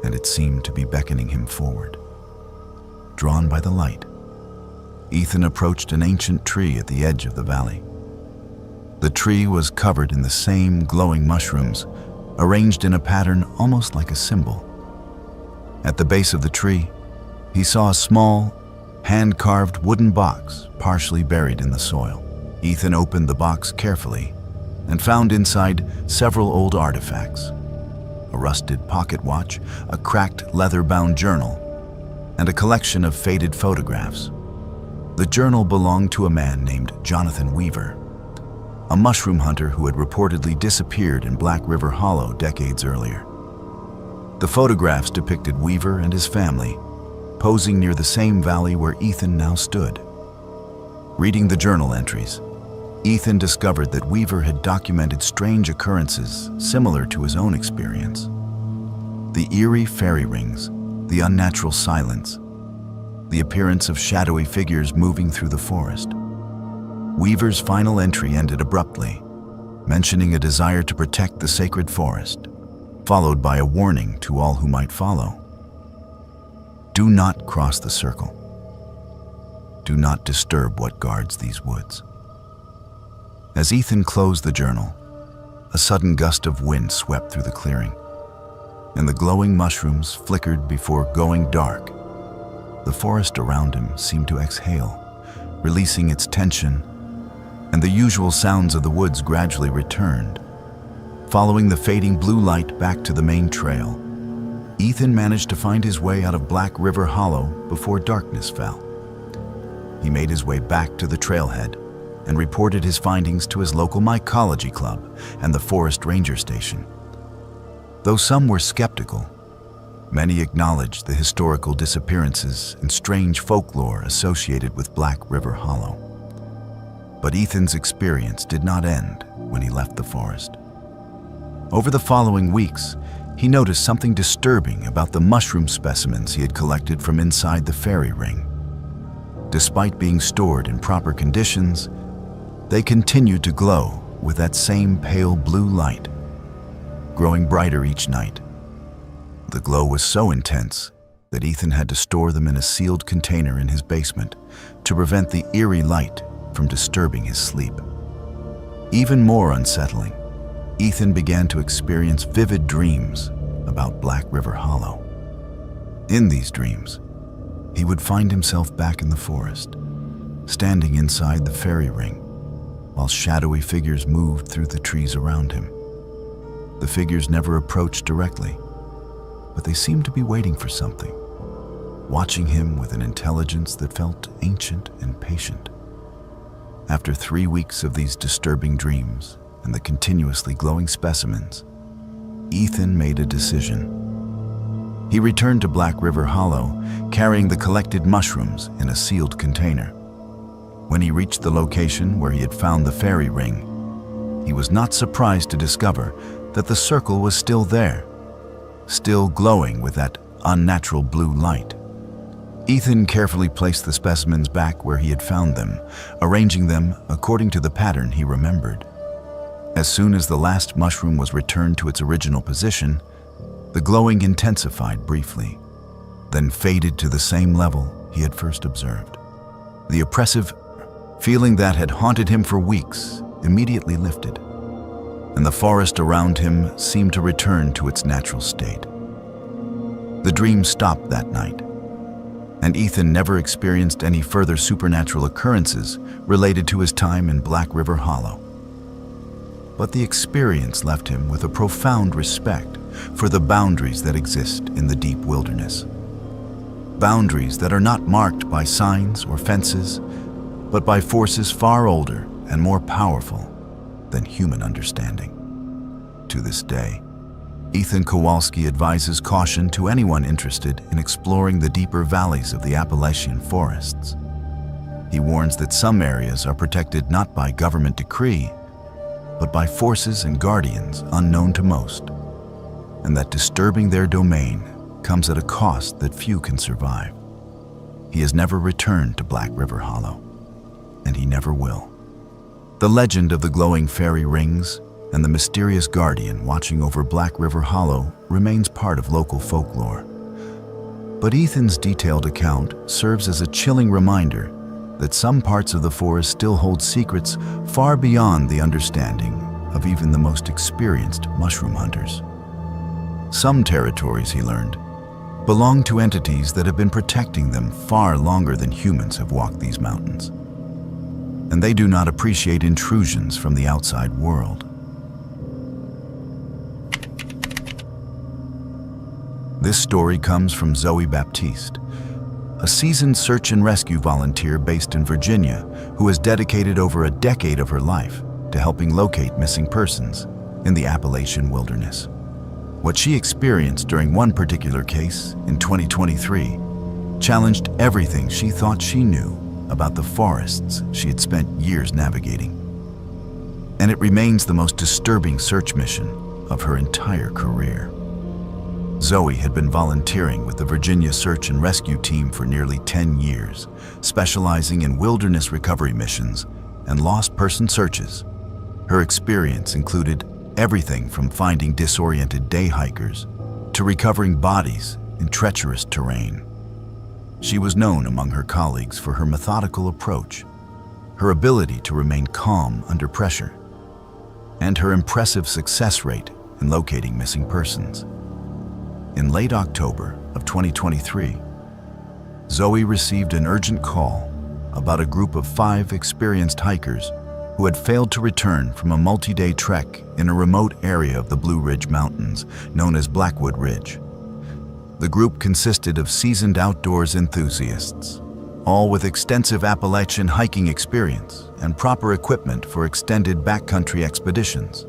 and it seemed to be beckoning him forward. Drawn by the light, Ethan approached an ancient tree at the edge of the valley. The tree was covered in the same glowing mushrooms, arranged in a pattern almost like a symbol. At the base of the tree, he saw a small, hand-carved wooden box partially buried in the soil. Ethan opened the box carefully and found inside several old artifacts: a rusted pocket watch, a cracked leather-bound journal, and a collection of faded photographs. The journal belonged to a man named Jonathan Weaver, a mushroom hunter who had reportedly disappeared in Black River Hollow decades earlier. The photographs depicted Weaver and his family posing near the same valley where Ethan now stood. Reading the journal entries, Ethan discovered that Weaver had documented strange occurrences similar to his own experience. The eerie fairy rings, the unnatural silence, the appearance of shadowy figures moving through the forest. Weaver's final entry ended abruptly, mentioning a desire to protect the sacred forest, followed by a warning to all who might follow. Do not cross the circle. Do not disturb what guards these woods. As Ethan closed the journal, a sudden gust of wind swept through the clearing, and the glowing mushrooms flickered before going dark. The forest around him seemed to exhale, releasing its tension, and the usual sounds of the woods gradually returned. Following the fading blue light back to the main trail, Ethan managed to find his way out of Black River Hollow before darkness fell. He made his way back to the trailhead and reported his findings to his local mycology club and the forest ranger station. Though some were skeptical, many acknowledged the historical disappearances and strange folklore associated with Black River Hollow. But Ethan's experience did not end when he left the forest. Over the following weeks, he noticed something disturbing about the mushroom specimens he had collected from inside the fairy ring. Despite being stored in proper conditions, they continued to glow with that same pale blue light, growing brighter each night, The glow was so intense that Ethan had to store them in a sealed container in his basement to prevent the eerie light from disturbing his sleep. Even more unsettling, Ethan began to experience vivid dreams about Black River Hollow. In these dreams, he would find himself back in the forest, standing inside the fairy ring, while shadowy figures moved through the trees around him. The figures never approached directly, but they seemed to be waiting for something, watching him with an intelligence that felt ancient and patient. After 3 weeks of these disturbing dreams and the continuously glowing specimens, Ethan made a decision. He returned to Black River Hollow, carrying the collected mushrooms in a sealed container. When he reached the location where he had found the fairy ring, he was not surprised to discover that the circle was still there, still glowing with that unnatural blue light. Ethan carefully placed the specimens back where he had found them, arranging them according to the pattern he remembered. As soon as the last mushroom was returned to its original position, the glowing intensified briefly, then faded to the same level he had first observed. The oppressive feeling that had haunted him for weeks immediately lifted, and the forest around him seemed to return to its natural state. The dream stopped that night, and Ethan never experienced any further supernatural occurrences related to his time in Black River Hollow. But the experience left him with a profound respect for the boundaries that exist in the deep wilderness. Boundaries that are not marked by signs or fences, but by forces far older and more powerful than human understanding. To this day, Ethan Kowalski advises caution to anyone interested in exploring the deeper valleys of the Appalachian forests. He warns that some areas are protected not by government decree, but by forces and guardians unknown to most, and that disturbing their domain comes at a cost that few can survive. He has never returned to Black River Hollow, and he never will. The legend of the glowing fairy rings and the mysterious guardian watching over Black River Hollow remains part of local folklore. But Ethan's detailed account serves as a chilling reminder that some parts of the forest still hold secrets far beyond the understanding of even the most experienced mushroom hunters. Some territories, he learned, belong to entities that have been protecting them far longer than humans have walked these mountains, and they do not appreciate intrusions from the outside world. This story comes from Zoe Baptiste, a seasoned search and rescue volunteer based in Virginia who has dedicated over a decade of her life to helping locate missing persons in the Appalachian wilderness. What she experienced during one particular case in 2023 challenged everything she thought she knew about the forests she had spent years navigating. And it remains the most disturbing search mission of her entire career. Zoe had been volunteering with the Virginia Search and Rescue Team for nearly 10 years, specializing in wilderness recovery missions and lost person searches. Her experience included everything from finding disoriented day hikers to recovering bodies in treacherous terrain. She was known among her colleagues for her methodical approach, her ability to remain calm under pressure, and her impressive success rate in locating missing persons. In late October of 2023, Zoe received an urgent call about a group of 5 experienced hikers who had failed to return from a multi-day trek in a remote area of the Blue Ridge Mountains known as Blackwood Ridge. The group consisted of seasoned outdoors enthusiasts, all with extensive Appalachian hiking experience and proper equipment for extended backcountry expeditions.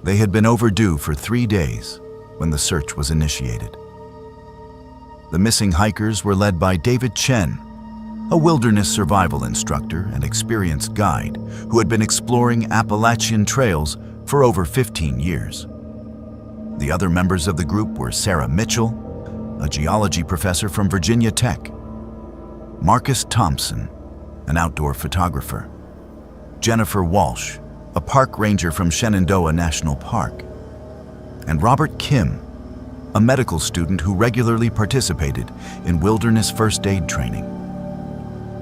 They had been overdue for 3 days when the search was initiated. The missing hikers were led by David Chen, a wilderness survival instructor and experienced guide who had been exploring Appalachian trails for over 15 years. The other members of the group were Sarah Mitchell, a geology professor from Virginia Tech, Marcus Thompson, an outdoor photographer, Jennifer Walsh, a park ranger from Shenandoah National Park, and Robert Kim, a medical student who regularly participated in wilderness first aid training.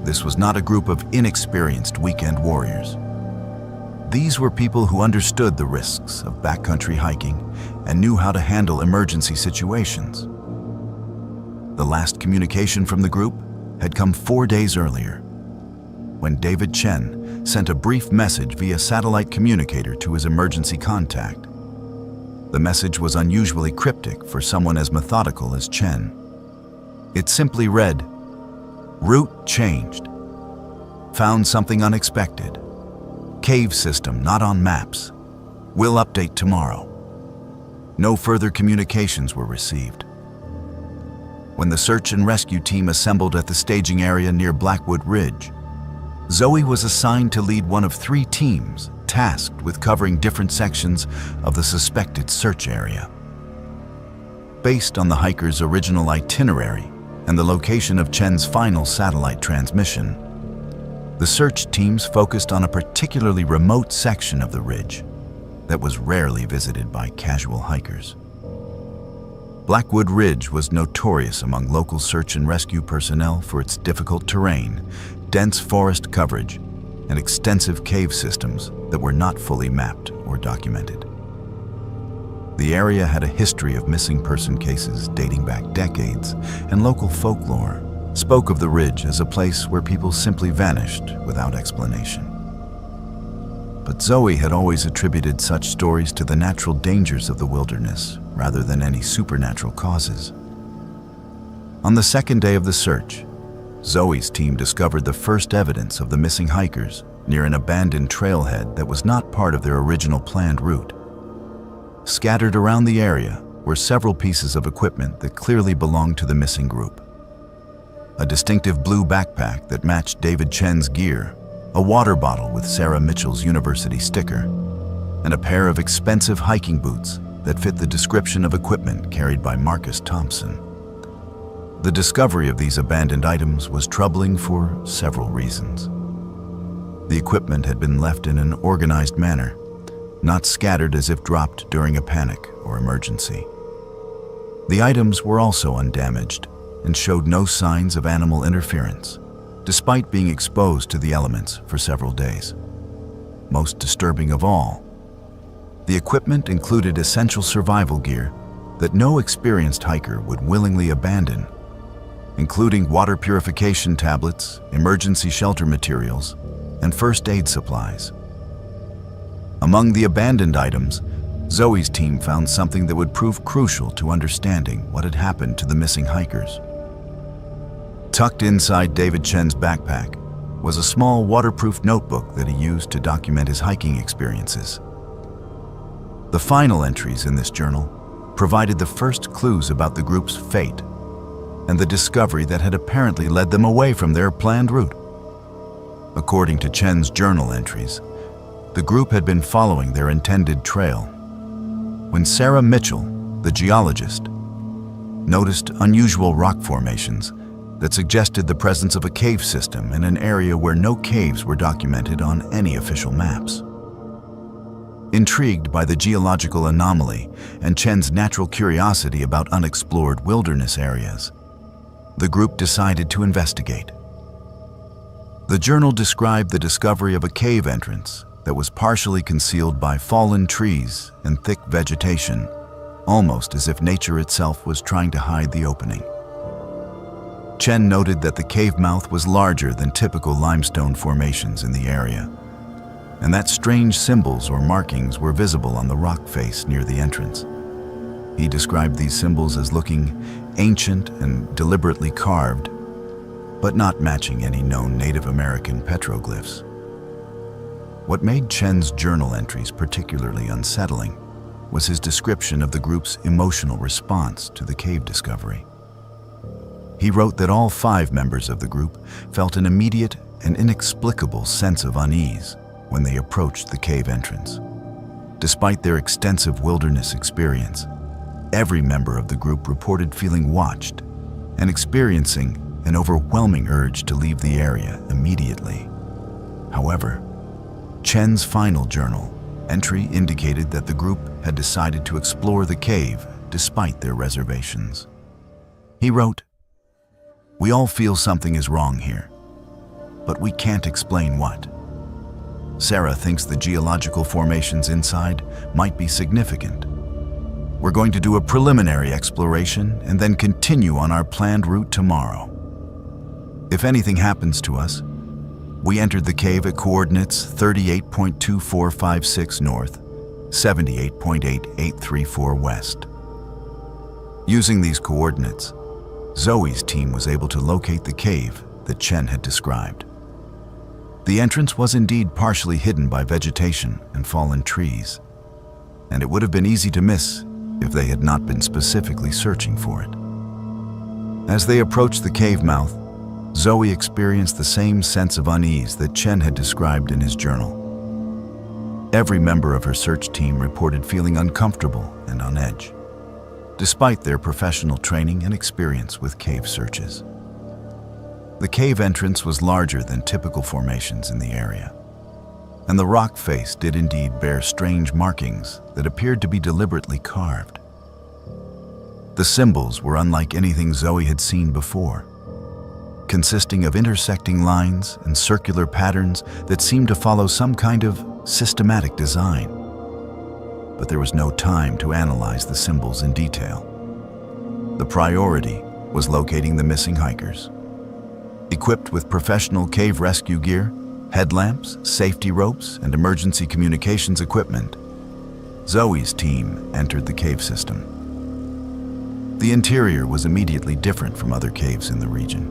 This was not a group of inexperienced weekend warriors. These were people who understood the risks of backcountry hiking and knew how to handle emergency situations. The last communication from the group had come 4 days earlier, when David Chen sent a brief message via satellite communicator to his emergency contact. The message was unusually cryptic for someone as methodical as Chen. It simply read, "Route changed. Found something unexpected. Cave system not on maps. Will update tomorrow." No further communications were received. When the search and rescue team assembled at the staging area near Blackwood Ridge, Zoe was assigned to lead one of 3 teams tasked with covering different sections of the suspected search area. Based on the hikers' original itinerary and the location of Chen's final satellite transmission, the search teams focused on a particularly remote section of the ridge that was rarely visited by casual hikers. Blackwood Ridge was notorious among local search and rescue personnel for its difficult terrain, dense forest coverage, and extensive cave systems that were not fully mapped or documented. The area had a history of missing person cases dating back decades, and local folklore spoke of the ridge as a place where people simply vanished without explanation. But Zoe had always attributed such stories to the natural dangers of the wilderness rather than any supernatural causes. On the second day of the search, Zoe's team discovered the first evidence of the missing hikers near an abandoned trailhead that was not part of their original planned route. Scattered around the area were several pieces of equipment that clearly belonged to the missing group. A distinctive blue backpack that matched David Chen's gear, a water bottle with Sarah Mitchell's university sticker, and a pair of expensive hiking boots that fit the description of equipment carried by Marcus Thompson. The discovery of these abandoned items was troubling for several reasons. The equipment had been left in an organized manner, not scattered as if dropped during a panic or emergency. The items were also undamaged and showed no signs of animal interference, despite being exposed to the elements for several days. Most disturbing of all, the equipment included essential survival gear that no experienced hiker would willingly abandon, including water purification tablets, emergency shelter materials, and first aid supplies. Among the abandoned items, Zoe's team found something that would prove crucial to understanding what had happened to the missing hikers. Tucked inside David Chen's backpack was a small waterproof notebook that he used to document his hiking experiences. The final entries in this journal provided the first clues about the group's fate and the discovery that had apparently led them away from their planned route. According to Chen's journal entries, the group had been following their intended trail when Sarah Mitchell, the geologist, noticed unusual rock formations that suggested the presence of a cave system in an area where no caves were documented on any official maps. Intrigued by the geological anomaly and Chen's natural curiosity about unexplored wilderness areas, the group decided to investigate. The journal described the discovery of a cave entrance that was partially concealed by fallen trees and thick vegetation, almost as if nature itself was trying to hide the opening. Chen noted that the cave mouth was larger than typical limestone formations in the area, and that strange symbols or markings were visible on the rock face near the entrance. He described these symbols as looking ancient and deliberately carved, but not matching any known Native American petroglyphs. What made Chen's journal entries particularly unsettling was his description of the group's emotional response to the cave discovery. He wrote that all 5 members of the group felt an immediate and inexplicable sense of unease when they approached the cave entrance. Despite their extensive wilderness experience, every member of the group reported feeling watched and experiencing an overwhelming urge to leave the area immediately. However, Chen's final journal entry indicated that the group had decided to explore the cave despite their reservations. He wrote, "We all feel something is wrong here, but we can't explain what. Sarah thinks the geological formations inside might be significant. We're going to do a preliminary exploration and then continue on our planned route tomorrow. If anything happens to us, we entered the cave at coordinates 38.2456 north, 78.8834 west." Using these coordinates, Zoe's team was able to locate the cave that Chen had described. The entrance was indeed partially hidden by vegetation and fallen trees, and it would have been easy to miss if they had not been specifically searching for it. As they approached the cave mouth, Zoe experienced the same sense of unease that Chen had described in his journal. Every member of her search team reported feeling uncomfortable and on edge, despite their professional training and experience with cave searches. The cave entrance was larger than typical formations in the area, and the rock face did indeed bear strange markings that appeared to be deliberately carved. The symbols were unlike anything Zoe had seen before, consisting of intersecting lines and circular patterns that seemed to follow some kind of systematic design. But there was no time to analyze the symbols in detail. The priority was locating the missing hikers. Equipped with professional cave rescue gear, headlamps, safety ropes, and emergency communications equipment, Zoe's team entered the cave system. The interior was immediately different from other caves in the region.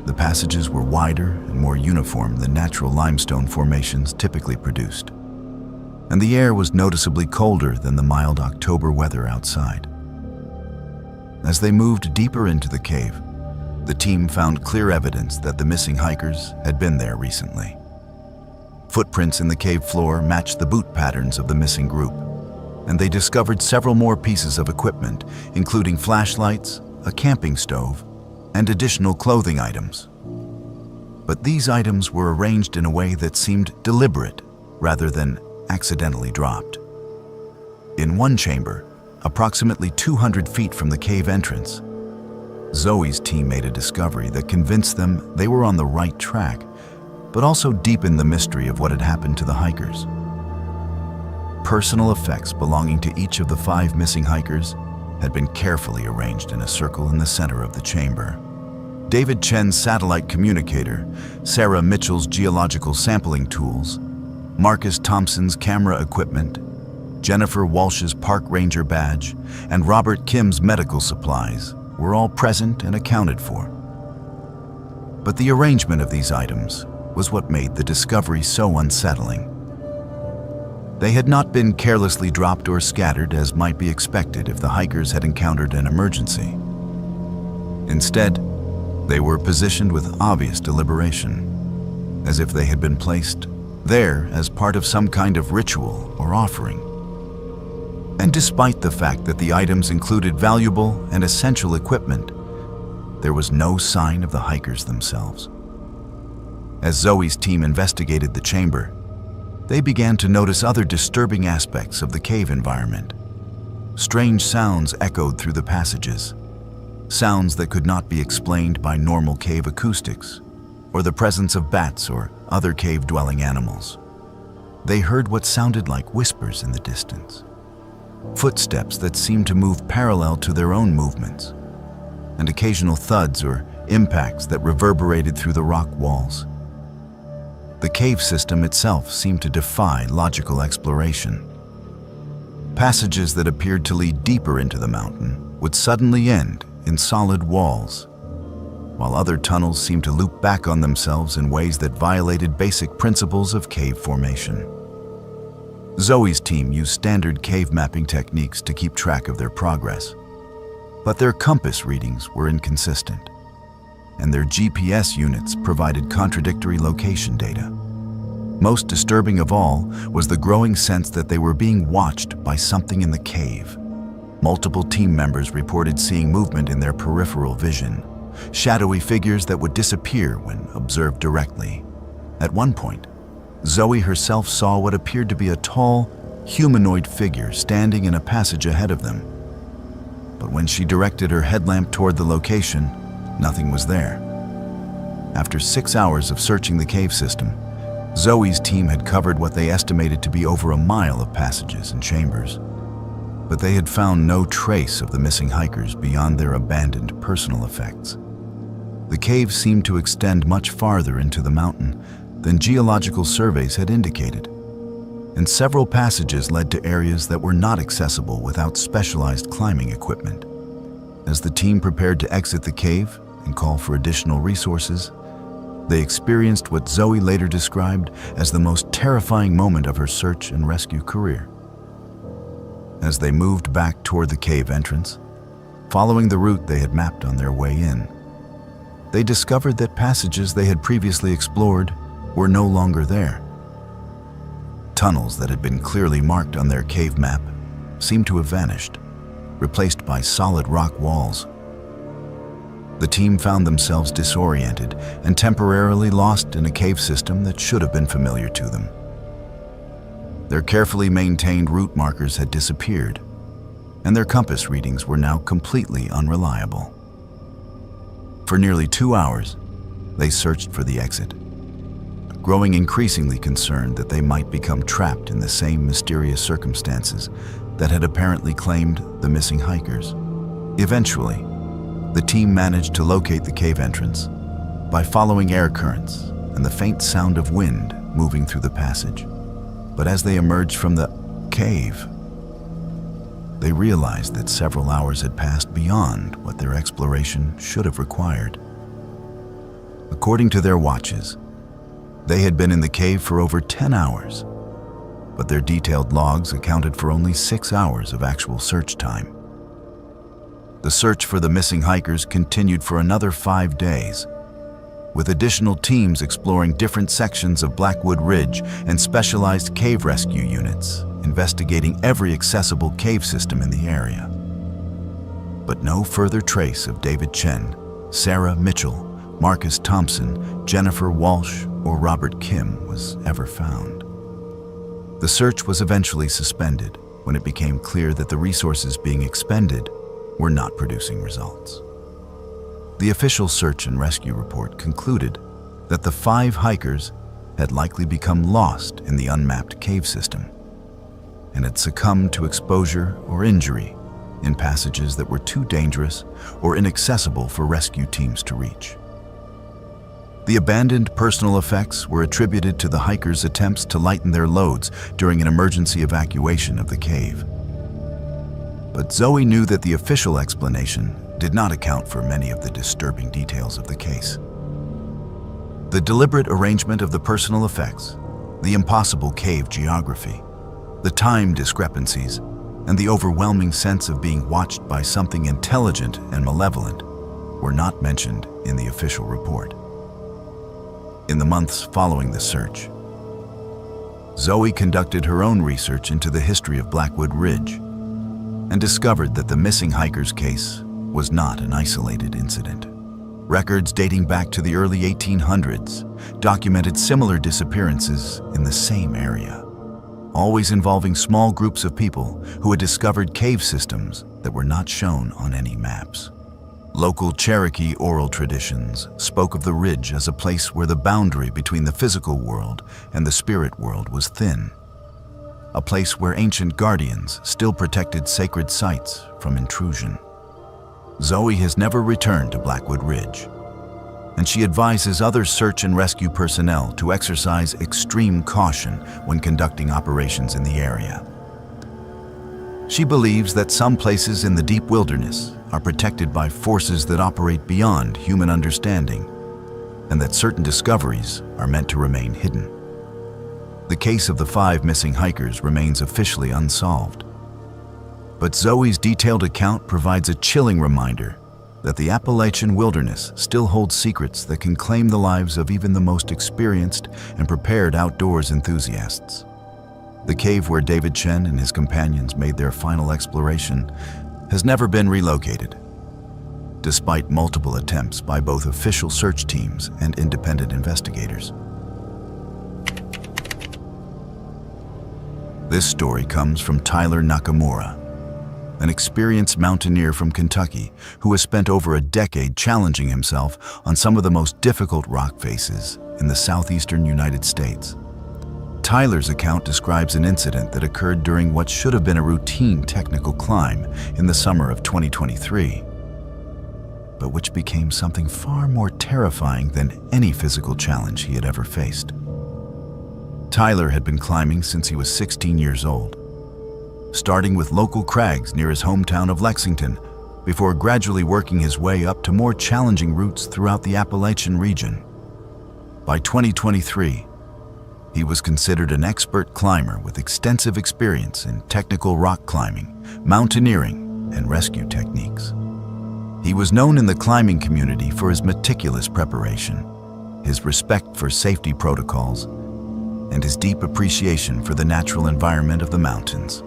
The passages were wider and more uniform than natural limestone formations typically produced, and the air was noticeably colder than the mild October weather outside. As they moved deeper into the cave, the team found clear evidence that the missing hikers had been there recently. Footprints in the cave floor matched the boot patterns of the missing group, and they discovered several more pieces of equipment, including flashlights, a camping stove, and additional clothing items. But these items were arranged in a way that seemed deliberate rather than accidentally dropped. In one chamber, approximately 200 feet from the cave entrance, Zoe's team made a discovery that convinced them they were on the right track, but also deepened the mystery of what had happened to the hikers. Personal effects belonging to each of the 5 missing hikers had been carefully arranged in a circle in the center of the chamber. David Chen's satellite communicator, Sarah Mitchell's geological sampling tools, Marcus Thompson's camera equipment, Jennifer Walsh's park ranger badge, and Robert Kim's medical supplies were all present and accounted for. But the arrangement of these items was what made the discovery so unsettling. They had not been carelessly dropped or scattered as might be expected if the hikers had encountered an emergency. Instead, they were positioned with obvious deliberation, as if they had been placed there as part of some kind of ritual or offering. And despite the fact that the items included valuable and essential equipment, there was no sign of the hikers themselves. As Zoe's team investigated the chamber, they began to notice other disturbing aspects of the cave environment. Strange sounds echoed through the passages, sounds that could not be explained by normal cave acoustics or the presence of bats or other cave-dwelling animals. They heard what sounded like whispers in the distance, footsteps that seemed to move parallel to their own movements, and occasional thuds or impacts that reverberated through the rock walls. The cave system itself seemed to defy logical exploration. Passages that appeared to lead deeper into the mountain would suddenly end in solid walls, while other tunnels seemed to loop back on themselves in ways that violated basic principles of cave formation. Zoe's team used standard cave mapping techniques to keep track of their progress, but their compass readings were inconsistent, and their GPS units provided contradictory location data. Most disturbing of all was the growing sense that they were being watched by something in the cave. Multiple team members reported seeing movement in their peripheral vision, shadowy figures that would disappear when observed directly. At one point, Zoe herself saw what appeared to be a tall, humanoid figure standing in a passage ahead of them. But when she directed her headlamp toward the location, nothing was there. After 6 hours of searching the cave system, Zoe's team had covered what they estimated to be over a mile of passages and chambers. But they had found no trace of the missing hikers beyond their abandoned personal effects. The cave seemed to extend much farther into the mountain than geological surveys had indicated, and several passages led to areas that were not accessible without specialized climbing equipment. As the team prepared to exit the cave and call for additional resources, they experienced what Zoe later described as the most terrifying moment of her search and rescue career. As they moved back toward the cave entrance, following the route they had mapped on their way in, they discovered that passages they had previously explored were no longer there. Tunnels that had been clearly marked on their cave map seemed to have vanished, replaced by solid rock walls. The team found themselves disoriented and temporarily lost in a cave system that should have been familiar to them. Their carefully maintained route markers had disappeared, and their compass readings were now completely unreliable. For nearly 2 hours, they searched for the exit, growing increasingly concerned that they might become trapped in the same mysterious circumstances that had apparently claimed the missing hikers. Eventually, the team managed to locate the cave entrance by following air currents and the faint sound of wind moving through the passage. But as they emerged from the cave, they realized that several hours had passed beyond what their exploration should have required. According to their watches, they had been in the cave for over 10 hours, but their detailed logs accounted for only 6 hours of actual search time. The search for the missing hikers continued for another 5 days, with additional teams exploring different sections of Blackwood Ridge and specialized cave rescue units investigating every accessible cave system in the area. But no further trace of David Chen, Sarah Mitchell, Marcus Thompson, Jennifer Walsh, or Robert Kim was ever found. The search was eventually suspended when it became clear that the resources being expended were not producing results. The official search and rescue report concluded that the 5 hikers had likely become lost in the unmapped cave system and had succumbed to exposure or injury in passages that were too dangerous or inaccessible for rescue teams to reach. The abandoned personal effects were attributed to the hikers' attempts to lighten their loads during an emergency evacuation of the cave. But Zoe knew that the official explanation did not account for many of the disturbing details of the case. The deliberate arrangement of the personal effects, the impossible cave geography, the time discrepancies, and the overwhelming sense of being watched by something intelligent and malevolent were not mentioned in the official report. In the months following the search, Zoe conducted her own research into the history of Blackwood Ridge and discovered that the missing hikers case was not an isolated incident. Records dating back to the early 1800s documented similar disappearances in the same area, always involving small groups of people who had discovered cave systems that were not shown on any maps. Local Cherokee oral traditions spoke of the ridge as a place where the boundary between the physical world and the spirit world was thin, a place where ancient guardians still protected sacred sites from intrusion. Zoe has never returned to Blackwood Ridge, and she advises other search and rescue personnel to exercise extreme caution when conducting operations in the area. She believes that some places in the deep wilderness are protected by forces that operate beyond human understanding, and that certain discoveries are meant to remain hidden. The case of the 5 missing hikers remains officially unsolved, but Zoe's detailed account provides a chilling reminder that the Appalachian wilderness still holds secrets that can claim the lives of even the most experienced and prepared outdoors enthusiasts. The cave where David Chen and his companions made their final exploration has never been relocated, despite multiple attempts by both official search teams and independent investigators. This story comes from Tyler Nakamura, an experienced mountaineer from Kentucky who has spent over a decade challenging himself on some of the most difficult rock faces in the southeastern United States. Tyler's account describes an incident that occurred during what should have been a routine technical climb in the summer of 2023, but which became something far more terrifying than any physical challenge he had ever faced. Tyler had been climbing since he was 16 years old, starting with local crags near his hometown of Lexington, before gradually working his way up to more challenging routes throughout the Appalachian region. By 2023, he was considered an expert climber with extensive experience in technical rock climbing, mountaineering, and rescue techniques. He was known in the climbing community for his meticulous preparation, his respect for safety protocols, and his deep appreciation for the natural environment of the mountains.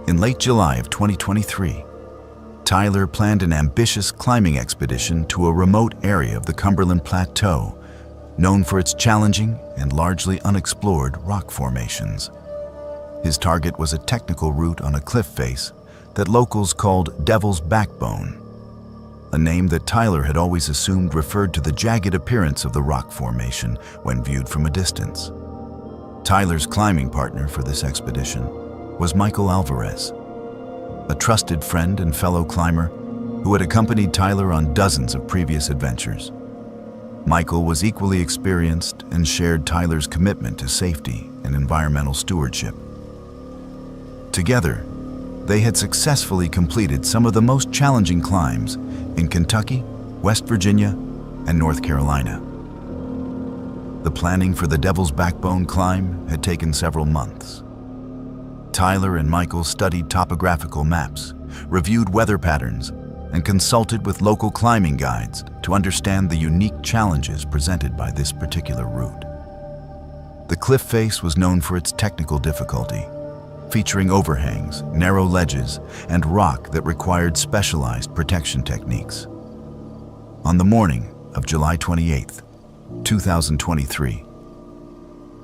In late July of 2023, Tyler planned an ambitious climbing expedition to a remote area of the Cumberland Plateau, known for its challenging and largely unexplored rock formations. His target was a technical route on a cliff face that locals called Devil's Backbone, a name that Tyler had always assumed referred to the jagged appearance of the rock formation when viewed from a distance. Tyler's climbing partner for this expedition was Michael Alvarez, a trusted friend and fellow climber who had accompanied Tyler on dozens of previous adventures. Michael was equally experienced and shared Tyler's commitment to safety and environmental stewardship. Together, they had successfully completed some of the most challenging climbs in Kentucky, West Virginia, and North Carolina. The planning for the Devil's Backbone climb had taken several months. Tyler and Michael studied topographical maps, reviewed weather patterns, and consulted with local climbing guides to understand the unique challenges presented by this particular route. The cliff face was known for its technical difficulty, featuring overhangs, narrow ledges, and rock that required specialized protection techniques. On the morning of July 28, 2023,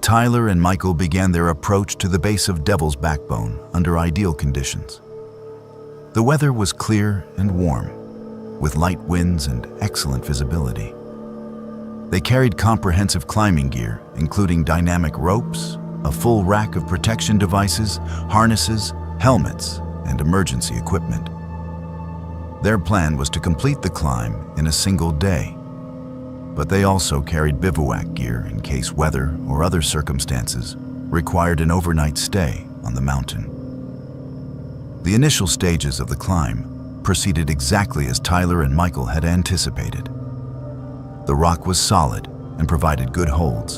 Tyler and Michael began their approach to the base of Devil's Backbone under ideal conditions. The weather was clear and warm, with light winds and excellent visibility. They carried comprehensive climbing gear, including dynamic ropes, a full rack of protection devices, harnesses, helmets, and emergency equipment. Their plan was to complete the climb in a single day, but they also carried bivouac gear in case weather or other circumstances required an overnight stay on the mountain. The initial stages of the climb proceeded exactly as Tyler and Michael had anticipated. The rock was solid and provided good holds,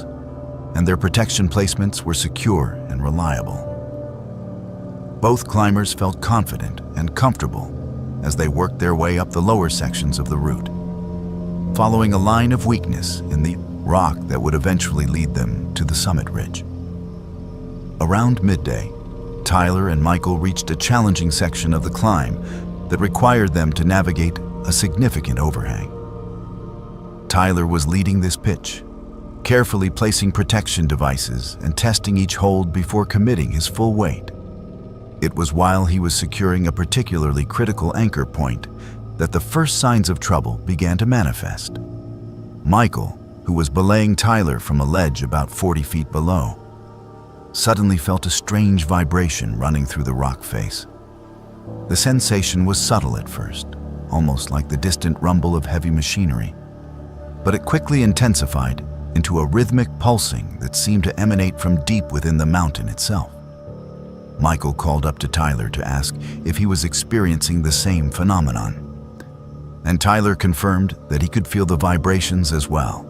and their protection placements were secure and reliable. Both climbers felt confident and comfortable as they worked their way up the lower sections of the route, following a line of weakness in the rock that would eventually lead them to the summit ridge. Around midday, Tyler and Michael reached a challenging section of the climb that required them to navigate a significant overhang. Tyler was leading this pitch, carefully placing protection devices and testing each hold before committing his full weight. It was while he was securing a particularly critical anchor point that the first signs of trouble began to manifest. Michael, who was belaying Tyler from a ledge about 40 feet below, suddenly felt a strange vibration running through the rock face. The sensation was subtle at first, almost like the distant rumble of heavy machinery, but it quickly intensified into a rhythmic pulsing that seemed to emanate from deep within the mountain itself. Michael called up to Tyler to ask if he was experiencing the same phenomenon, and Tyler confirmed that he could feel the vibrations as well.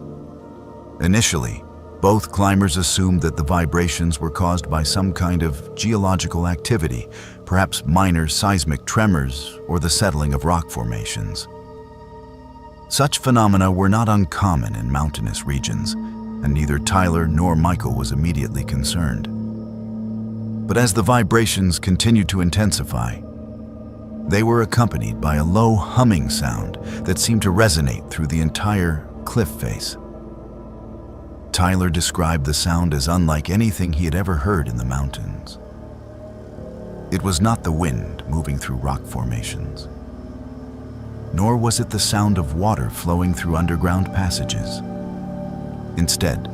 Initially, both climbers assumed that the vibrations were caused by some kind of geological activity, perhaps minor seismic tremors or the settling of rock formations. Such phenomena were not uncommon in mountainous regions, and neither Tyler nor Michael was immediately concerned. But as the vibrations continued to intensify, they were accompanied by a low humming sound that seemed to resonate through the entire cliff face. Tyler described the sound as unlike anything he had ever heard in the mountains, It was not the wind moving through rock formations, nor was it the sound of water flowing through underground passages. Instead,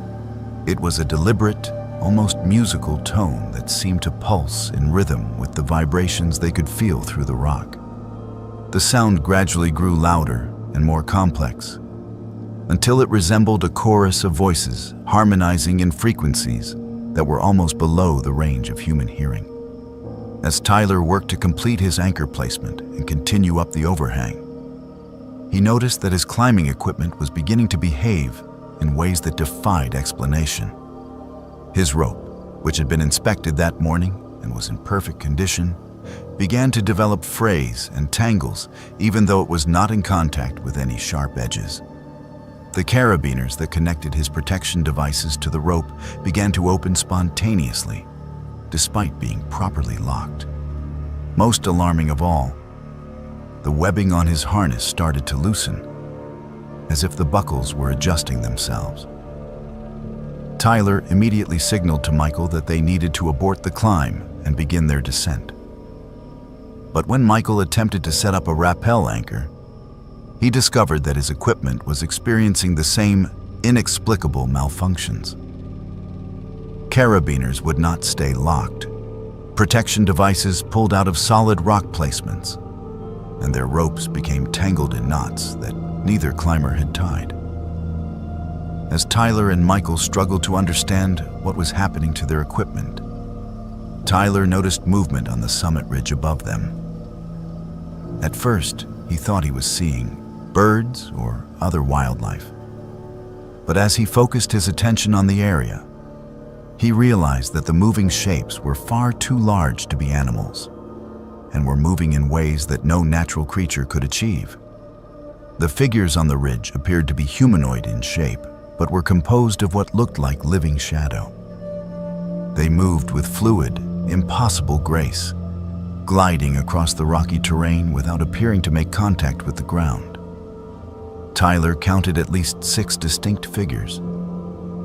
it was a deliberate, almost musical tone that seemed to pulse in rhythm with the vibrations they could feel through the rock. The sound gradually grew louder and more complex, until it resembled a chorus of voices harmonizing in frequencies that were almost below the range of human hearing. As Tyler worked to complete his anchor placement and continue up the overhang, he noticed that his climbing equipment was beginning to behave in ways that defied explanation. His rope, which had been inspected that morning and was in perfect condition, began to develop frays and tangles even though it was not in contact with any sharp edges. The carabiners that connected his protection devices to the rope began to open spontaneously, despite being properly locked. Most alarming of all, the webbing on his harness started to loosen, as if the buckles were adjusting themselves. Tyler immediately signaled to Michael that they needed to abort the climb and begin their descent. But when Michael attempted to set up a rappel anchor, he discovered that his equipment was experiencing the same inexplicable malfunctions. Carabiners would not stay locked. Protection devices pulled out of solid rock placements, and their ropes became tangled in knots that neither climber had tied. As Tyler and Michael struggled to understand what was happening to their equipment, Tyler noticed movement on the summit ridge above them. At first, he thought he was seeing birds or other wildlife. But as he focused his attention on the area, he realized that the moving shapes were far too large to be animals, and were moving in ways that no natural creature could achieve. The figures on the ridge appeared to be humanoid in shape, but were composed of what looked like living shadow. They moved with fluid, impossible grace, gliding across the rocky terrain without appearing to make contact with the ground. Tyler counted at least 6 distinct figures,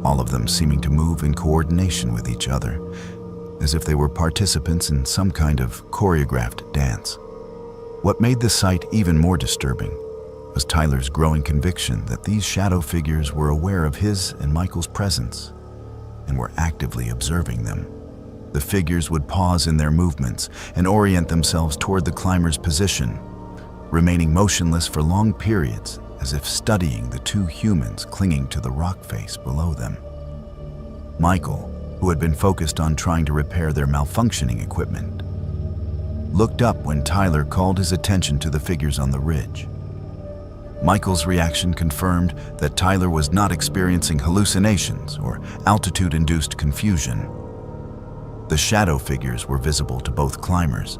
all of them seeming to move in coordination with each other, as if they were participants in some kind of choreographed dance. What made the sight even more disturbing was Tyler's growing conviction that these shadow figures were aware of his and Michael's presence and were actively observing them. The figures would pause in their movements and orient themselves toward the climber's position, remaining motionless for long periods as if studying the two humans clinging to the rock face below them. Michael, who had been focused on trying to repair their malfunctioning equipment, looked up when Tyler called his attention to the figures on the ridge. Michael's reaction confirmed that Tyler was not experiencing hallucinations or altitude-induced confusion. The shadow figures were visible to both climbers,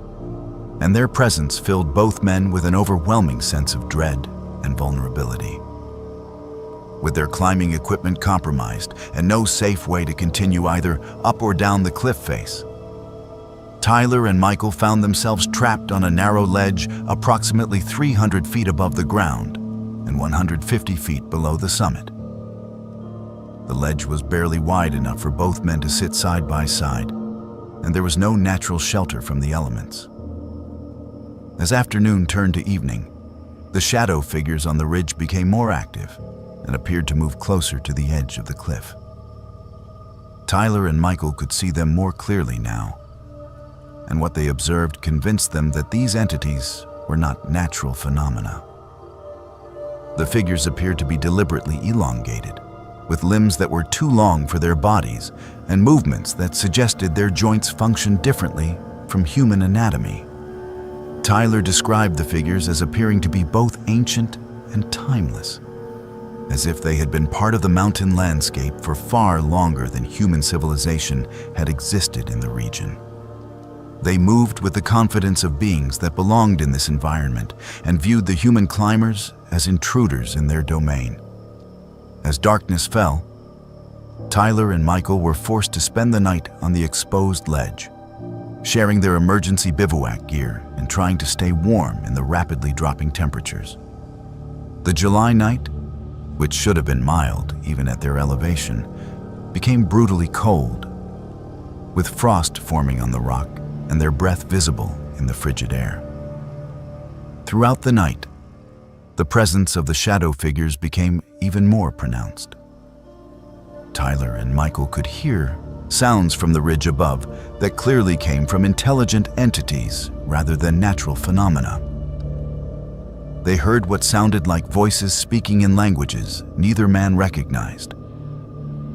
and their presence filled both men with an overwhelming sense of dread and vulnerability. With their climbing equipment compromised and no safe way to continue either up or down the cliff face, Tyler and Michael found themselves trapped on a narrow ledge approximately 300 feet above the ground and 150 feet below the summit. The ledge was barely wide enough for both men to sit side by side, and there was no natural shelter from the elements. As afternoon turned to evening, the shadow figures on the ridge became more active and appeared to move closer to the edge of the cliff. Tyler and Michael could see them more clearly now, and what they observed convinced them that these entities were not natural phenomena. The figures appeared to be deliberately elongated, with limbs that were too long for their bodies and movements that suggested their joints functioned differently from human anatomy. Tyler described the figures as appearing to be both ancient and timeless, as if they had been part of the mountain landscape for far longer than human civilization had existed in the region. They moved with the confidence of beings that belonged in this environment and viewed the human climbers as intruders in their domain. As darkness fell, Tyler and Michael were forced to spend the night on the exposed ledge, sharing their emergency bivouac gear and trying to stay warm in the rapidly dropping temperatures. The July night, which should have been mild even at their elevation, became brutally cold, with frost forming on the rock and their breath visible in the frigid air. Throughout the night, the presence of the shadow figures became even more pronounced. Tyler and Michael could hear sounds from the ridge above that clearly came from intelligent entities rather than natural phenomena. They heard what sounded like voices speaking in languages neither man recognized,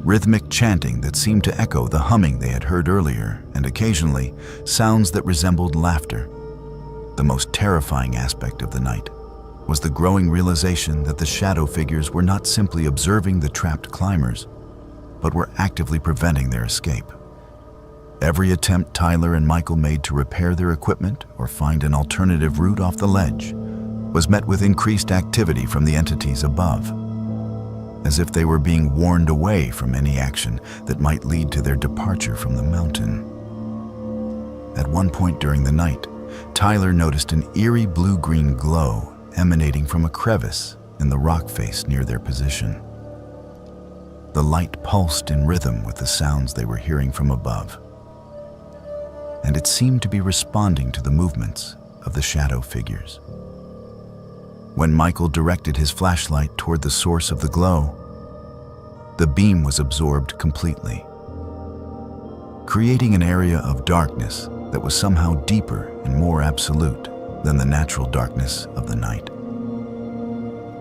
rhythmic chanting that seemed to echo the humming they had heard earlier, and occasionally sounds that resembled laughter. The most terrifying aspect of the night was the growing realization that the shadow figures were not simply observing the trapped climbers, but were actively preventing their escape. Every attempt Tyler and Michael made to repair their equipment or find an alternative route off the ledge was met with increased activity from the entities above, as if they were being warned away from any action that might lead to their departure from the mountain. At one point during the night, Tyler noticed an eerie blue-green glow emanating from a crevice in the rock face near their position. The light pulsed in rhythm with the sounds they were hearing from above, and it seemed to be responding to the movements of the shadow figures. When Michael directed his flashlight toward the source of the glow, the beam was absorbed completely, creating an area of darkness that was somehow deeper and more absolute than the natural darkness of the night.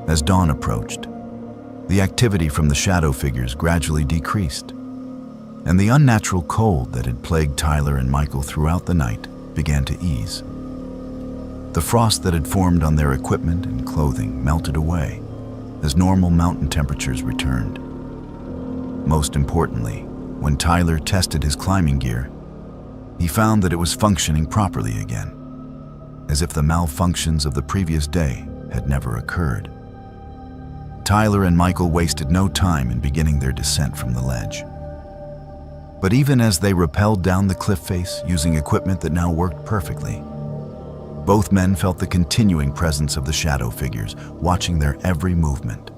As dawn approached, the activity from the shadow figures gradually decreased, and the unnatural cold that had plagued Tyler and Michael throughout the night began to ease. The frost that had formed on their equipment and clothing melted away as normal mountain temperatures returned. Most importantly, when Tyler tested his climbing gear, he found that it was functioning properly again, as if the malfunctions of the previous day had never occurred. Tyler and Michael wasted no time in beginning their descent from the ledge. But even as they rappelled down the cliff face using equipment that now worked perfectly, both men felt the continuing presence of the shadow figures, watching their every movement.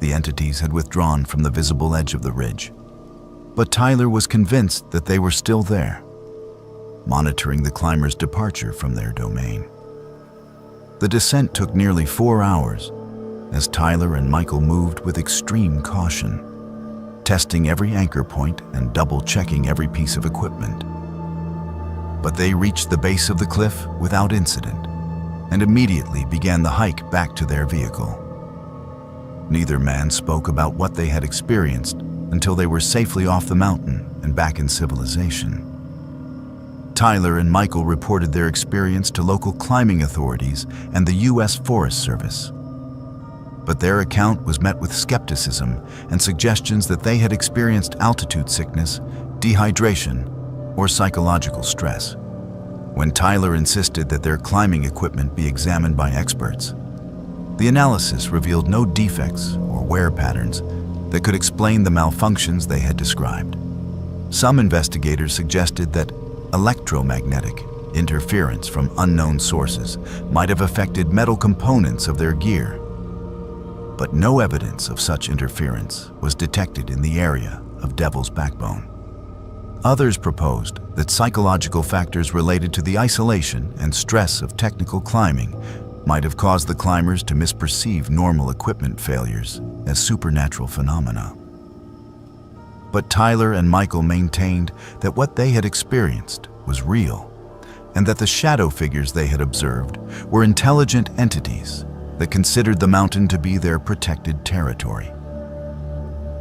The entities had withdrawn from the visible edge of the ridge, but Tyler was convinced that they were still there, monitoring the climbers' departure from their domain. The descent took nearly 4 hours, as Tyler and Michael moved with extreme caution, testing every anchor point and double-checking every piece of equipment. But they reached the base of the cliff without incident and immediately began the hike back to their vehicle. Neither man spoke about what they had experienced until they were safely off the mountain and back in civilization. Tyler and Michael reported their experience to local climbing authorities and the U.S. Forest Service. But their account was met with skepticism and suggestions that they had experienced altitude sickness, dehydration, or psychological stress. When Tyler insisted that their climbing equipment be examined by experts, the analysis revealed no defects or wear patterns that could explain the malfunctions they had described. Some investigators suggested that electromagnetic interference from unknown sources might have affected metal components of their gear, but no evidence of such interference was detected in the area of Devil's Backbone. Others proposed that psychological factors related to the isolation and stress of technical climbing might have caused the climbers to misperceive normal equipment failures as supernatural phenomena. But Tyler and Michael maintained that what they had experienced was real, and that the shadow figures they had observed were intelligent entities that considered the mountain to be their protected territory.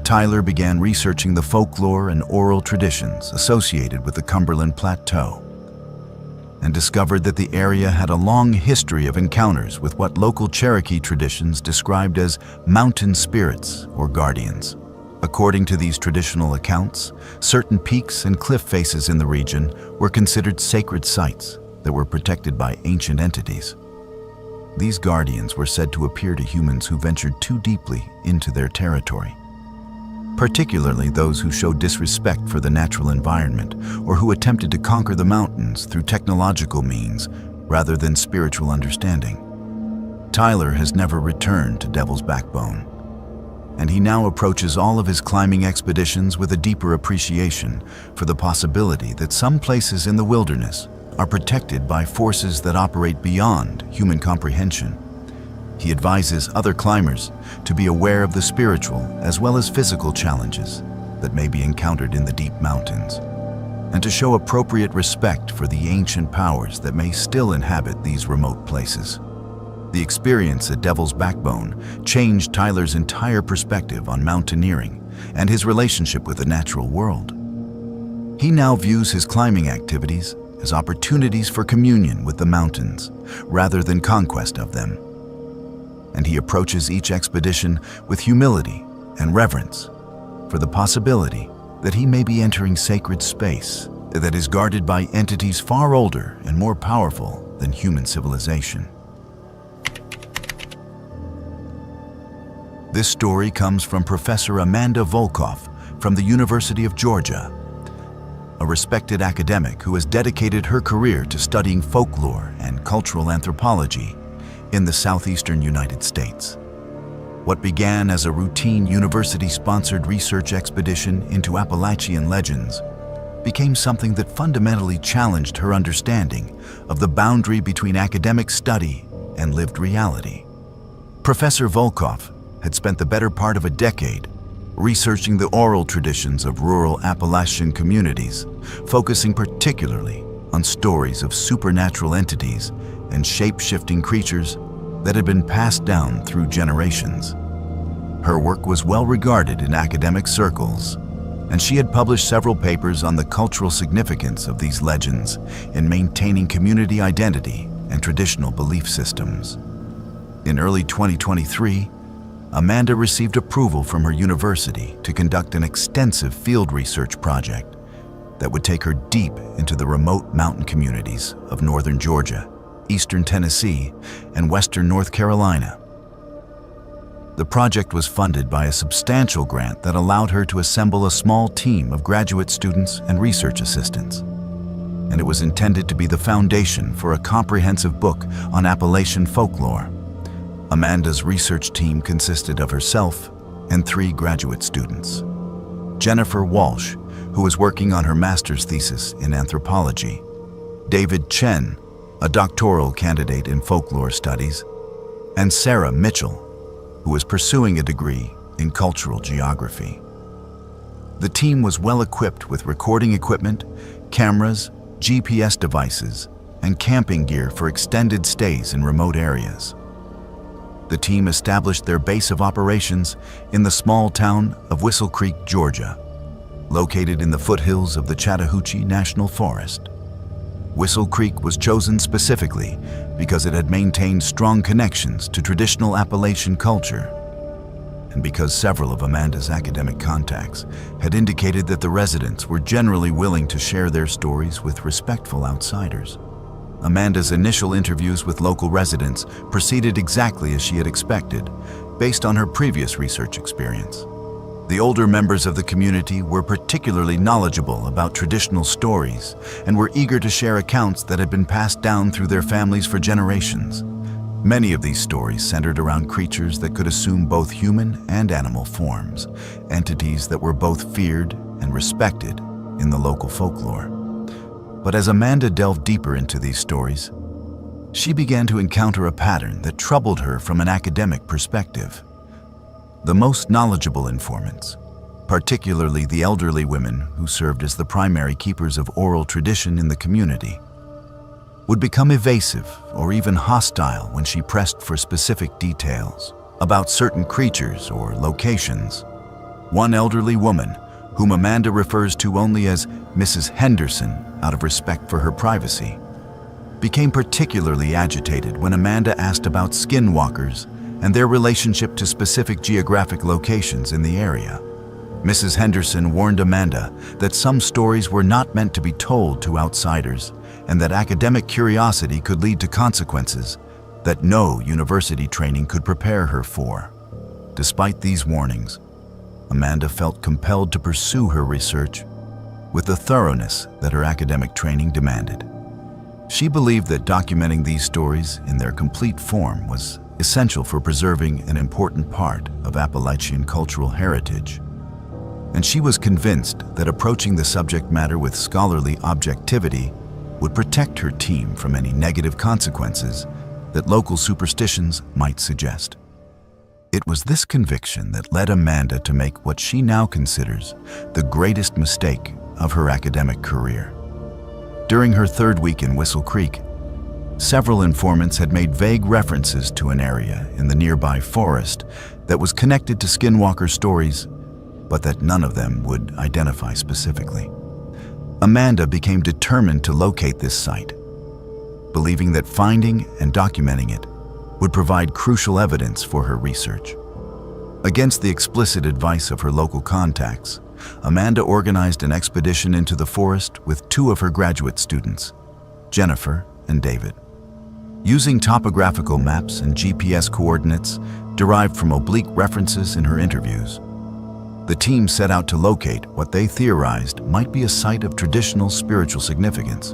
Tyler began researching the folklore and oral traditions associated with the Cumberland Plateau, and discovered that the area had a long history of encounters with what local Cherokee traditions described as mountain spirits or guardians. According to these traditional accounts, certain peaks and cliff faces in the region were considered sacred sites that were protected by ancient entities. These guardians were said to appear to humans who ventured too deeply into their territory, particularly those who showed disrespect for the natural environment or who attempted to conquer the mountains through technological means rather than spiritual understanding. Tyler has never returned to Devil's Backbone, and he now approaches all of his climbing expeditions with a deeper appreciation for the possibility that some places in the wilderness are protected by forces that operate beyond human comprehension. He advises other climbers to be aware of the spiritual as well as physical challenges that may be encountered in the deep mountains, and to show appropriate respect for the ancient powers that may still inhabit these remote places. The experience at Devil's Backbone changed Tyler's entire perspective on mountaineering and his relationship with the natural world. He now views his climbing activities as opportunities for communion with the mountains rather than conquest of them. And he approaches each expedition with humility and reverence for the possibility that he may be entering sacred space that is guarded by entities far older and more powerful than human civilization. This story comes from Professor Amanda Volkoff from the University of Georgia, a respected academic who has dedicated her career to studying folklore and cultural anthropology in the southeastern United States. What began as a routine university-sponsored research expedition into Appalachian legends became something that fundamentally challenged her understanding of the boundary between academic study and lived reality. Professor Volkoff had spent the better part of a decade researching the oral traditions of rural Appalachian communities, focusing particularly on stories of supernatural entities and shape-shifting creatures that had been passed down through generations. Her work was well regarded in academic circles, and she had published several papers on the cultural significance of these legends in maintaining community identity and traditional belief systems. In early 2023, Amanda received approval from her university to conduct an extensive field research project that would take her deep into the remote mountain communities of northern Georgia, eastern Tennessee, and western North Carolina. The project was funded by a substantial grant that allowed her to assemble a small team of graduate students and research assistants, and it was intended to be the foundation for a comprehensive book on Appalachian folklore. Amanda's research team consisted of herself and 3 graduate students. Jennifer Walsh, who was working on her master's thesis in anthropology, David Chen, a doctoral candidate in folklore studies, and Sarah Mitchell, who was pursuing a degree in cultural geography. The team was well equipped with recording equipment, cameras, GPS devices, and camping gear for extended stays in remote areas. The team established their base of operations in the small town of Whistle Creek, Georgia, located in the foothills of the Chattahoochee National Forest. Whistle Creek was chosen specifically because it had maintained strong connections to traditional Appalachian culture, and because several of Amanda's academic contacts had indicated that the residents were generally willing to share their stories with respectful outsiders. Amanda's initial interviews with local residents proceeded exactly as she had expected, based on her previous research experience. The older members of the community were particularly knowledgeable about traditional stories and were eager to share accounts that had been passed down through their families for generations. Many of these stories centered around creatures that could assume both human and animal forms, entities that were both feared and respected in the local folklore. But as Amanda delved deeper into these stories, she began to encounter a pattern that troubled her from an academic perspective. The most knowledgeable informants, particularly the elderly women who served as the primary keepers of oral tradition in the community, would become evasive or even hostile when she pressed for specific details about certain creatures or locations. One elderly woman, whom Amanda refers to only as Mrs. Henderson out of respect for her privacy, became particularly agitated when Amanda asked about skinwalkers and their relationship to specific geographic locations in the area. Mrs. Henderson warned Amanda that some stories were not meant to be told to outsiders and that academic curiosity could lead to consequences that no university training could prepare her for. Despite these warnings, Amanda felt compelled to pursue her research with the thoroughness that her academic training demanded. She believed that documenting these stories in their complete form was essential for preserving an important part of Appalachian cultural heritage. And she was convinced that approaching the subject matter with scholarly objectivity would protect her team from any negative consequences that local superstitions might suggest. It was this conviction that led Amanda to make what she now considers the greatest mistake of her academic career. During her third week in Whistle Creek, several informants had made vague references to an area in the nearby forest that was connected to Skinwalker stories, but that none of them would identify specifically. Amanda became determined to locate this site, believing that finding and documenting it would provide crucial evidence for her research. Against the explicit advice of her local contacts, Amanda organized an expedition into the forest with two of her graduate students, Jennifer and David. Using topographical maps and GPS coordinates derived from oblique references in her interviews, the team set out to locate what they theorized might be a site of traditional spiritual significance.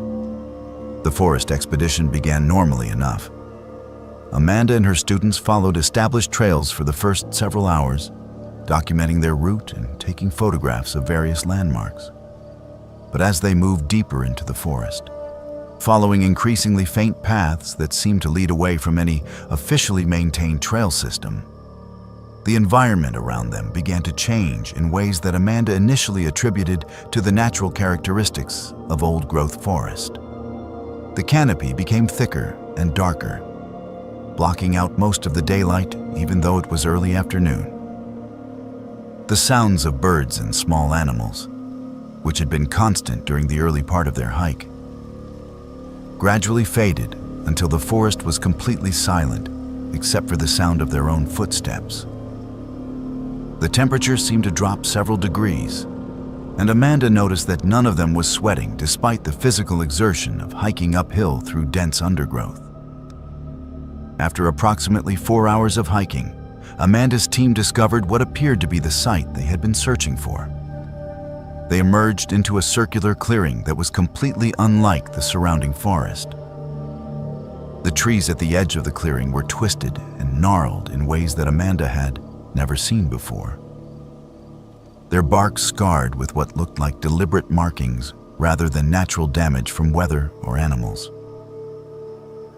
The forest expedition began normally enough. Amanda and her students followed established trails for the first several hours, documenting their route and taking photographs of various landmarks. But as they moved deeper into the forest, following increasingly faint paths that seemed to lead away from any officially maintained trail system, the environment around them began to change in ways that Amanda initially attributed to the natural characteristics of old-growth forest. The canopy became thicker and darker, blocking out most of the daylight even though it was early afternoon. The sounds of birds and small animals, which had been constant during the early part of their hike, gradually faded until the forest was completely silent except for the sound of their own footsteps. The temperature seemed to drop several degrees, and Amanda noticed that none of them was sweating despite the physical exertion of hiking uphill through dense undergrowth. After approximately 4 hours of hiking, Amanda's team discovered what appeared to be the site they had been searching for. They emerged into a circular clearing that was completely unlike the surrounding forest. The trees at the edge of the clearing were twisted and gnarled in ways that Amanda had never seen before. Their bark scarred with what looked like deliberate markings rather than natural damage from weather or animals.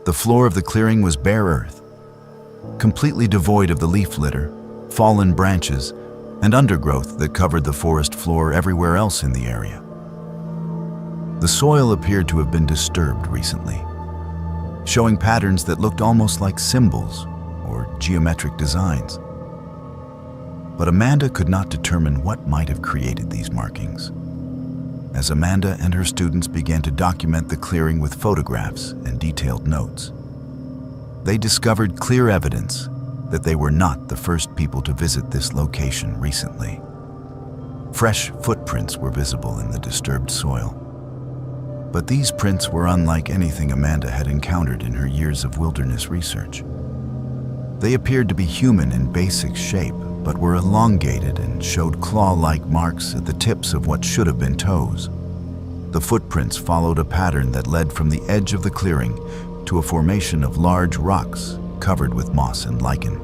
The floor of the clearing was bare earth, completely devoid of the leaf litter, fallen branches, and undergrowth that covered the forest floor everywhere else in the area. The soil appeared to have been disturbed recently, showing patterns that looked almost like symbols or geometric designs. But Amanda could not determine what might have created these markings. As Amanda and her students began to document the clearing with photographs and detailed notes, they discovered clear evidence that they were not the first people to visit this location recently. Fresh footprints were visible in the disturbed soil. But these prints were unlike anything Amanda had encountered in her years of wilderness research. They appeared to be human in basic shape, but were elongated and showed claw-like marks at the tips of what should have been toes. The footprints followed a pattern that led from the edge of the clearing to a formation of large rocks covered with moss and lichen.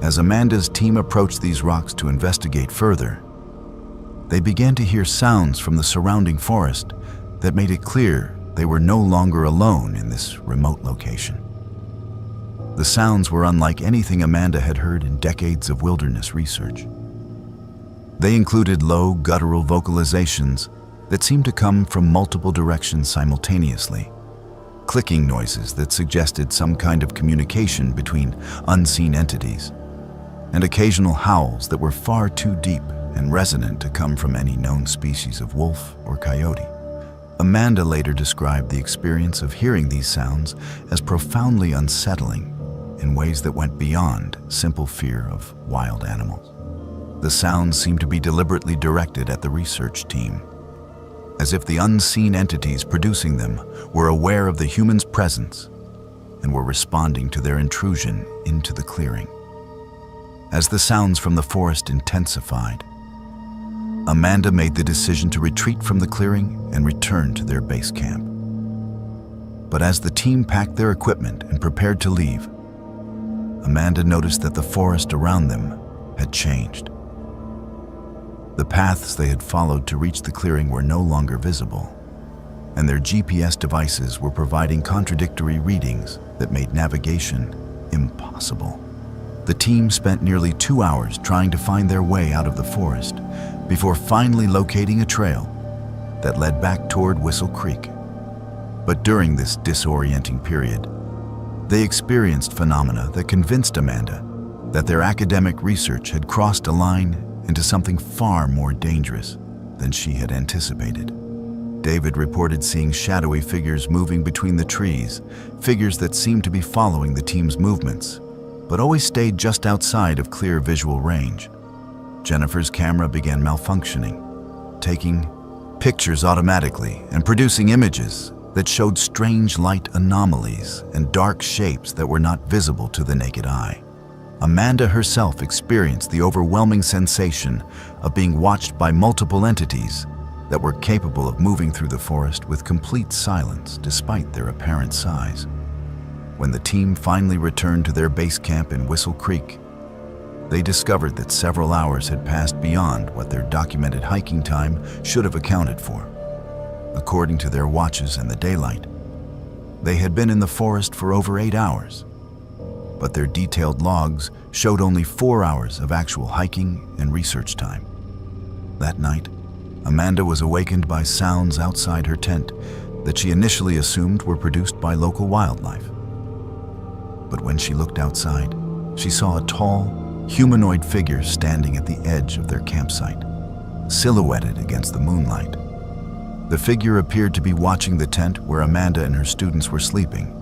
As Amanda's team approached these rocks to investigate further, they began to hear sounds from the surrounding forest that made it clear they were no longer alone in this remote location. The sounds were unlike anything Amanda had heard in decades of wilderness research. They included low, guttural vocalizations that seemed to come from multiple directions simultaneously, clicking noises that suggested some kind of communication between unseen entities, and occasional howls that were far too deep and resonant to come from any known species of wolf or coyote. Amanda later described the experience of hearing these sounds as profoundly unsettling in ways that went beyond simple fear of wild animals. The sounds seemed to be deliberately directed at the research team, as if the unseen entities producing them were aware of the humans' presence and were responding to their intrusion into the clearing. As the sounds from the forest intensified, Amanda made the decision to retreat from the clearing and return to their base camp. But as the team packed their equipment and prepared to leave, Amanda noticed that the forest around them had changed. The paths they had followed to reach the clearing were no longer visible, and their GPS devices were providing contradictory readings that made navigation impossible. The team spent nearly 2 hours trying to find their way out of the forest before finally locating a trail that led back toward Whistle Creek. But during this disorienting period, they experienced phenomena that convinced Amanda that their academic research had crossed a line into something far more dangerous than she had anticipated. David reported seeing shadowy figures moving between the trees, figures that seemed to be following the team's movements, but always stayed just outside of clear visual range. Jennifer's camera began malfunctioning, taking pictures automatically and producing images that showed strange light anomalies and dark shapes that were not visible to the naked eye. Amanda herself experienced the overwhelming sensation of being watched by multiple entities that were capable of moving through the forest with complete silence despite their apparent size. When the team finally returned to their base camp in Whistle Creek, they discovered that several hours had passed beyond what their documented hiking time should have accounted for. According to their watches and the daylight, they had been in the forest for over 8 hours, but their detailed logs showed only 4 hours of actual hiking and research time. That night, Amanda was awakened by sounds outside her tent that she initially assumed were produced by local wildlife. But when she looked outside, she saw a tall, humanoid figure standing at the edge of their campsite, silhouetted against the moonlight. The figure appeared to be watching the tent where Amanda and her students were sleeping,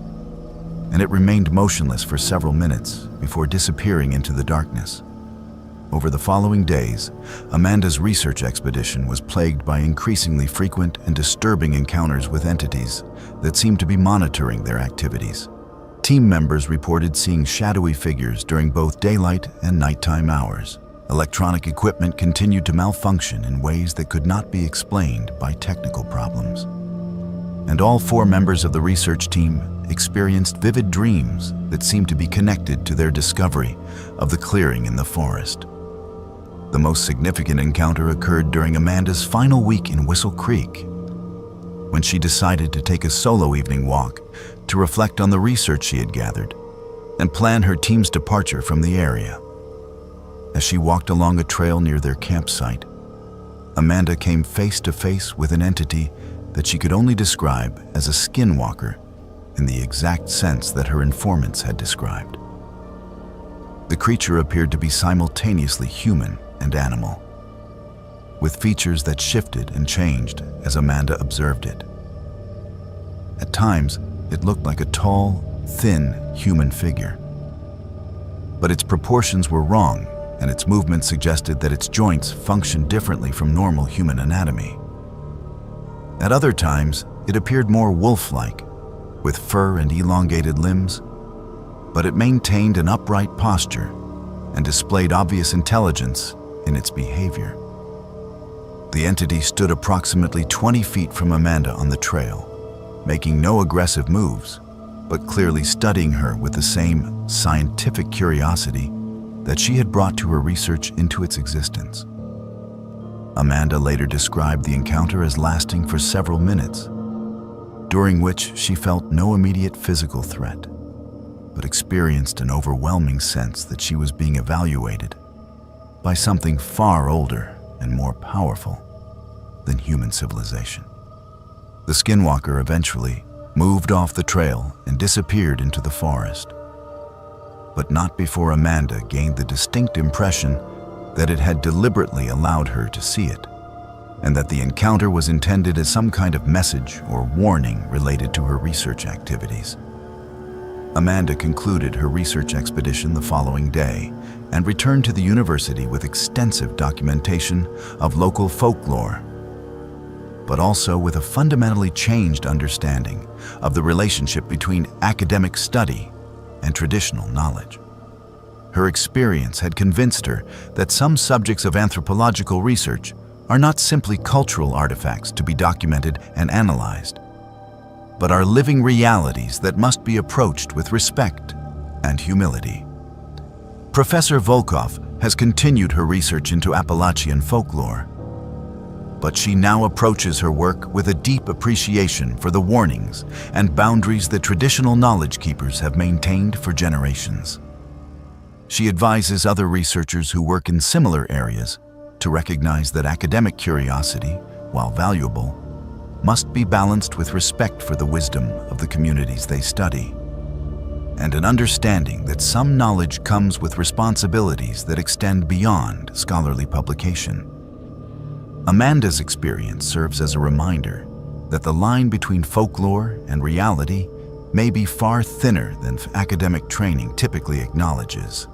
and it remained motionless for several minutes before disappearing into the darkness. Over the following days, Amanda's research expedition was plagued by increasingly frequent and disturbing encounters with entities that seemed to be monitoring their activities. Team members reported seeing shadowy figures during both daylight and nighttime hours. Electronic equipment continued to malfunction in ways that could not be explained by technical problems. And all 4 members of the research team experienced vivid dreams that seemed to be connected to their discovery of the clearing in the forest. The most significant encounter occurred during Amanda's final week in Whistle Creek, when she decided to take a solo evening walk to reflect on the research she had gathered and plan her team's departure from the area. As she walked along a trail near their campsite, Amanda came face to face with an entity that she could only describe as a skinwalker in the exact sense that her informants had described. The creature appeared to be simultaneously human and animal, with features that shifted and changed as Amanda observed it. At times, it looked like a tall, thin human figure, but its proportions were wrong, and its movements suggested that its joints functioned differently from normal human anatomy. At other times, it appeared more wolf-like, with fur and elongated limbs, but it maintained an upright posture and displayed obvious intelligence in its behavior. The entity stood approximately 20 feet from Amanda on the trail, making no aggressive moves, but clearly studying her with the same scientific curiosity that she had brought to her research into its existence. Amanda later described the encounter as lasting for several minutes, during which she felt no immediate physical threat, but experienced an overwhelming sense that she was being evaluated by something far older and more powerful than human civilization. The skinwalker eventually moved off the trail and disappeared into the forest, but not before Amanda gained the distinct impression that it had deliberately allowed her to see it, and that the encounter was intended as some kind of message or warning related to her research activities. Amanda concluded her research expedition the following day and returned to the university with extensive documentation of local folklore, but also with a fundamentally changed understanding of the relationship between academic study and traditional knowledge. Her experience had convinced her that some subjects of anthropological research are not simply cultural artifacts to be documented and analyzed, but are living realities that must be approached with respect and humility. Professor Volkov has continued her research into Appalachian folklore, but she now approaches her work with a deep appreciation for the warnings and boundaries that traditional knowledge keepers have maintained for generations. She advises other researchers who work in similar areas to recognize that academic curiosity, while valuable, must be balanced with respect for the wisdom of the communities they study, and an understanding that some knowledge comes with responsibilities that extend beyond scholarly publication. Amanda's experience serves as a reminder that the line between folklore and reality may be far thinner than academic training typically acknowledges,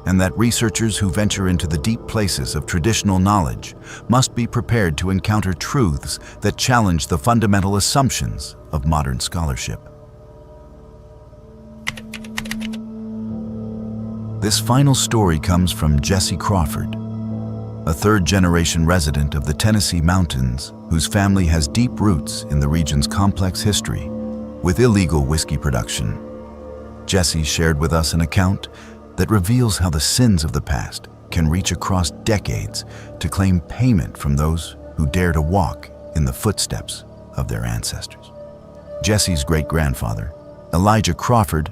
and that researchers who venture into the deep places of traditional knowledge must be prepared to encounter truths that challenge the fundamental assumptions of modern scholarship. This final story comes from Jesse Crawford, a third-generation resident of the Tennessee mountains whose family has deep roots in the region's complex history with illegal whiskey production. Jesse shared with us an account that reveals how the sins of the past can reach across decades to claim payment from those who dare to walk in the footsteps of their ancestors. Jesse's great-grandfather, Elijah Crawford,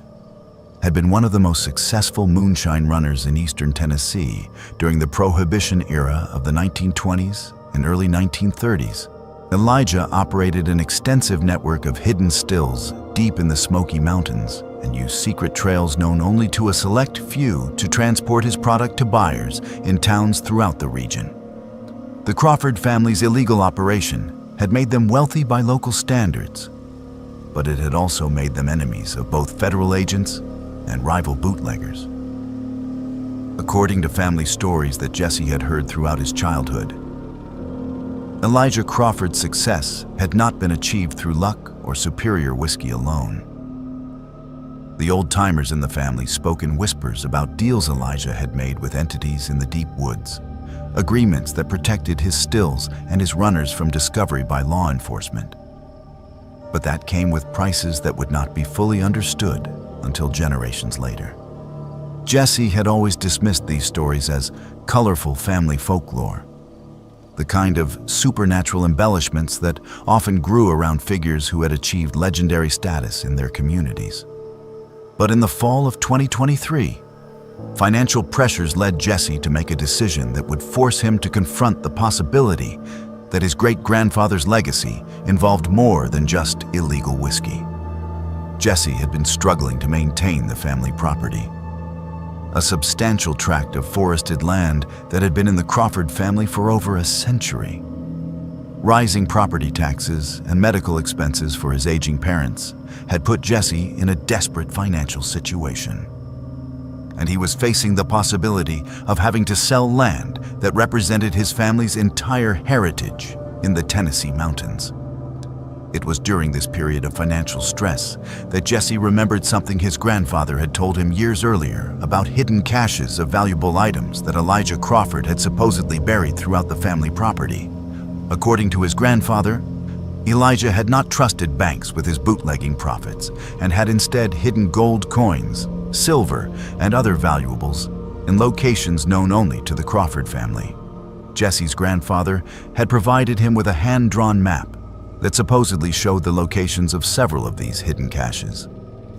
had been one of the most successful moonshine runners in eastern Tennessee during the Prohibition era of the 1920s and early 1930s. Elijah operated an extensive network of hidden stills deep in the Smoky Mountains and used secret trails known only to a select few to transport his product to buyers in towns throughout the region. The Crawford family's illegal operation had made them wealthy by local standards, but it had also made them enemies of both federal agents and rival bootleggers. According to family stories that Jesse had heard throughout his childhood, Elijah Crawford's success had not been achieved through luck or superior whiskey alone. The old-timers in the family spoke in whispers about deals Elijah had made with entities in the deep woods, agreements that protected his stills and his runners from discovery by law enforcement. But that came with prices that would not be fully understood until generations later. Jesse had always dismissed these stories as colorful family folklore, the kind of supernatural embellishments that often grew around figures who had achieved legendary status in their communities. But in the fall of 2023, financial pressures led Jesse to make a decision that would force him to confront the possibility that his great-grandfather's legacy involved more than just illegal whiskey. Jesse had been struggling to maintain the family property, a substantial tract of forested land that had been in the Crawford family for over a century. Rising property taxes and medical expenses for his aging parents had put Jesse in a desperate financial situation, and he was facing the possibility of having to sell land that represented his family's entire heritage in the Tennessee mountains. It was during this period of financial stress that Jesse remembered something his grandfather had told him years earlier about hidden caches of valuable items that Elijah Crawford had supposedly buried throughout the family property. According to his grandfather, Elijah had not trusted banks with his bootlegging profits and had instead hidden gold coins, silver, and other valuables in locations known only to the Crawford family. Jesse's grandfather had provided him with a hand-drawn map that supposedly showed the locations of several of these hidden caches,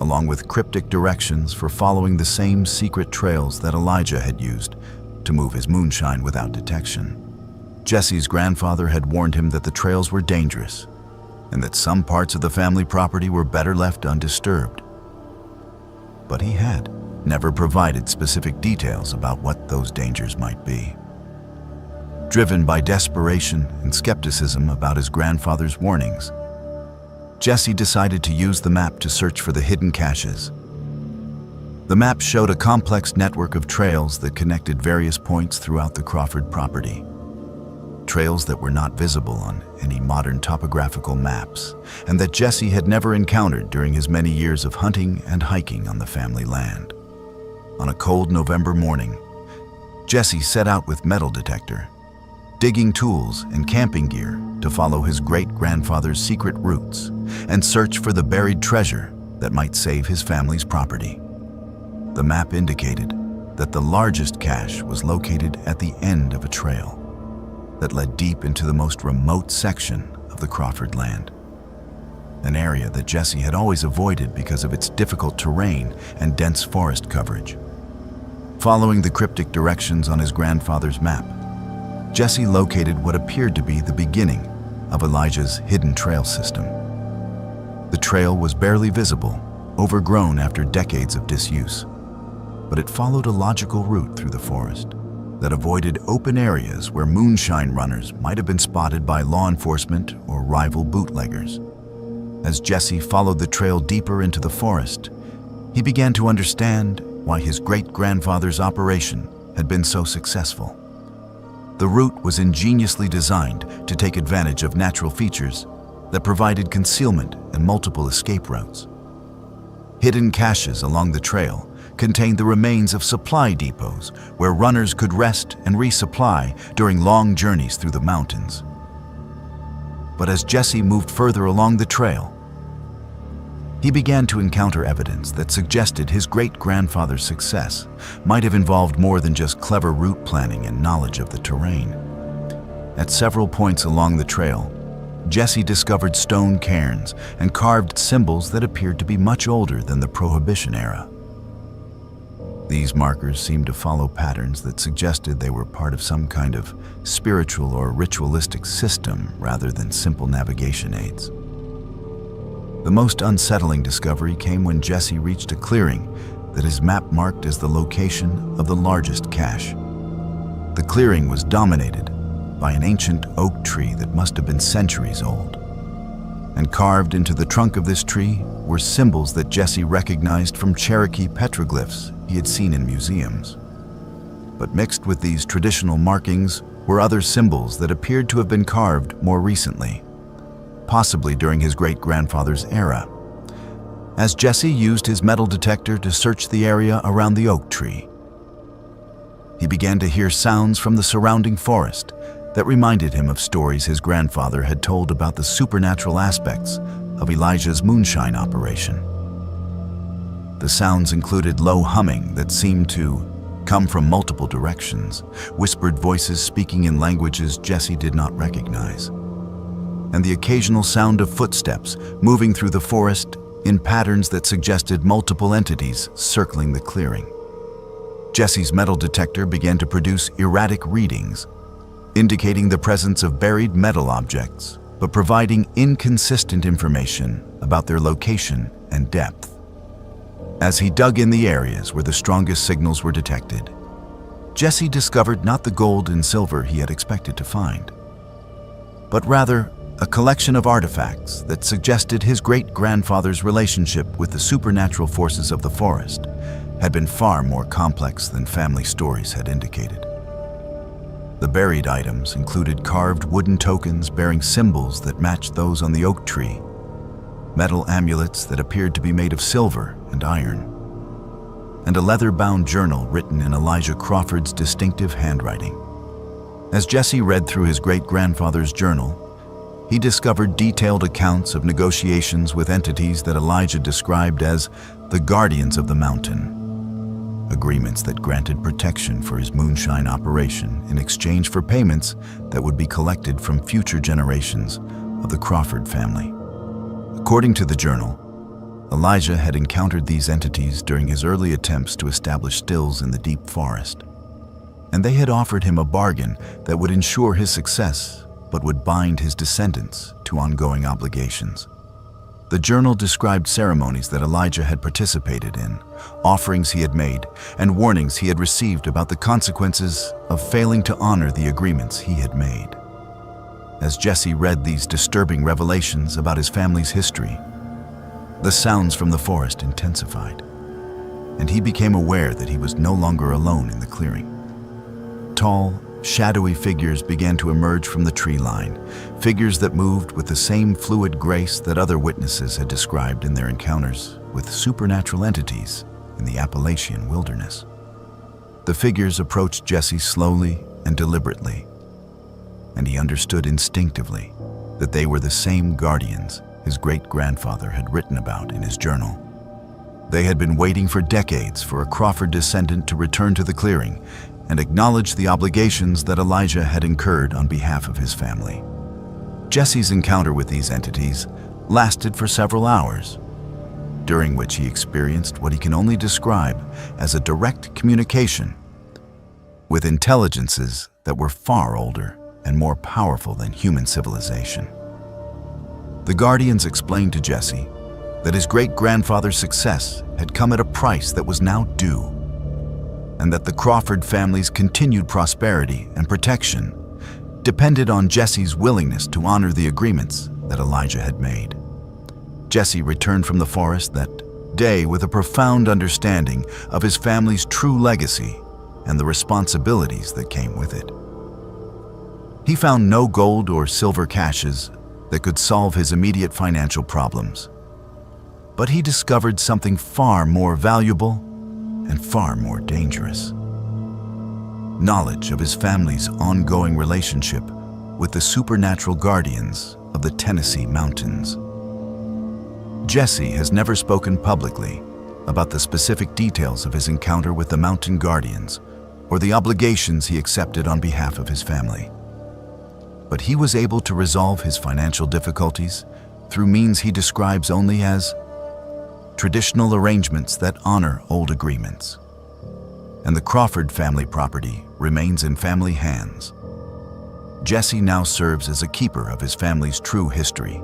along with cryptic directions for following the same secret trails that Elijah had used to move his moonshine without detection. Jesse's grandfather had warned him that the trails were dangerous and that some parts of the family property were better left undisturbed. But he had never provided specific details about what those dangers might be. Driven by desperation and skepticism about his grandfather's warnings, Jesse decided to use the map to search for the hidden caches. The map showed a complex network of trails that connected various points throughout the Crawford property. Trails that were not visible on any modern topographical maps, and that Jesse had never encountered during his many years of hunting and hiking on the family land. On a cold November morning, Jesse set out with metal detector, digging tools and camping gear to follow his great-grandfather's secret routes and search for the buried treasure that might save his family's property. The map indicated that the largest cache was located at the end of a trail that led deep into the most remote section of the Crawford land, an area that Jesse had always avoided because of its difficult terrain and dense forest coverage. Following the cryptic directions on his grandfather's map, Jesse located what appeared to be the beginning of Elijah's hidden trail system. The trail was barely visible, overgrown after decades of disuse, but it followed a logical route through the forest that avoided open areas where moonshine runners might have been spotted by law enforcement or rival bootleggers. As Jesse followed the trail deeper into the forest, he began to understand why his great-grandfather's operation had been so successful. The route was ingeniously designed to take advantage of natural features that provided concealment and multiple escape routes. Hidden caches along the trail contained the remains of supply depots where runners could rest and resupply during long journeys through the mountains. But as Jesse moved further along the trail, he began to encounter evidence that suggested his great-grandfather's success might have involved more than just clever route planning and knowledge of the terrain. At several points along the trail, Jesse discovered stone cairns and carved symbols that appeared to be much older than the Prohibition era. These markers seemed to follow patterns that suggested they were part of some kind of spiritual or ritualistic system rather than simple navigation aids. The most unsettling discovery came when Jesse reached a clearing that his map marked as the location of the largest cache. The clearing was dominated by an ancient oak tree that must have been centuries old. And carved into the trunk of this tree were symbols that Jesse recognized from Cherokee petroglyphs he had seen in museums. But mixed with these traditional markings were other symbols that appeared to have been carved more recently, possibly during his great-grandfather's era. As Jesse used his metal detector to search the area around the oak tree, he began to hear sounds from the surrounding forest that reminded him of stories his grandfather had told about the supernatural aspects of Elijah's moonshine operation. The sounds included low humming that seemed to come from multiple directions, whispered voices speaking in languages Jesse did not recognize, and the occasional sound of footsteps moving through the forest in patterns that suggested multiple entities circling the clearing. Jesse's metal detector began to produce erratic readings, indicating the presence of buried metal objects, but providing inconsistent information about their location and depth. As he dug in the areas where the strongest signals were detected, Jesse discovered not the gold and silver he had expected to find, but rather a collection of artifacts that suggested his great-grandfather's relationship with the supernatural forces of the forest had been far more complex than family stories had indicated. The buried items included carved wooden tokens bearing symbols that matched those on the oak tree, metal amulets that appeared to be made of silver and iron, and a leather-bound journal written in Elijah Crawford's distinctive handwriting. As Jesse read through his great-grandfather's journal, he discovered detailed accounts of negotiations with entities that Elijah described as the guardians of the mountain, agreements that granted protection for his moonshine operation in exchange for payments that would be collected from future generations of the Crawford family. According to the journal, Elijah had encountered these entities during his early attempts to establish stills in the deep forest, and they had offered him a bargain that would ensure his success but would bind his descendants to ongoing obligations. The journal described ceremonies that Elijah had participated in, offerings he had made, and warnings he had received about the consequences of failing to honor the agreements he had made. As Jesse read these disturbing revelations about his family's history, the sounds from the forest intensified, and he became aware that he was no longer alone in the clearing. Tall, shadowy figures began to emerge from the tree line, figures that moved with the same fluid grace that other witnesses had described in their encounters with supernatural entities in the Appalachian wilderness. The figures approached Jesse slowly and deliberately, and he understood instinctively that they were the same guardians his great-grandfather had written about in his journal. They had been waiting for decades for a Crawford descendant to return to the clearing and acknowledge the obligations that Elijah had incurred on behalf of his family. Jesse's encounter with these entities lasted for several hours, during which he experienced what he can only describe as a direct communication with intelligences that were far older and more powerful than human civilization. The guardians explained to Jesse that his great-grandfather's success had come at a price that was now due, and that the Crawford family's continued prosperity and protection depended on Jesse's willingness to honor the agreements that Elijah had made. Jesse returned from the forest that day with a profound understanding of his family's true legacy and the responsibilities that came with it. He found no gold or silver caches that could solve his immediate financial problems, but he discovered something far more valuable and far more dangerous: knowledge of his family's ongoing relationship with the supernatural guardians of the Tennessee mountains. Jesse has never spoken publicly about the specific details of his encounter with the mountain guardians or the obligations he accepted on behalf of his family. But he was able to resolve his financial difficulties through means he describes only as traditional arrangements that honor old agreements. And the Crawford family property remains in family hands. Jesse now serves as a keeper of his family's true history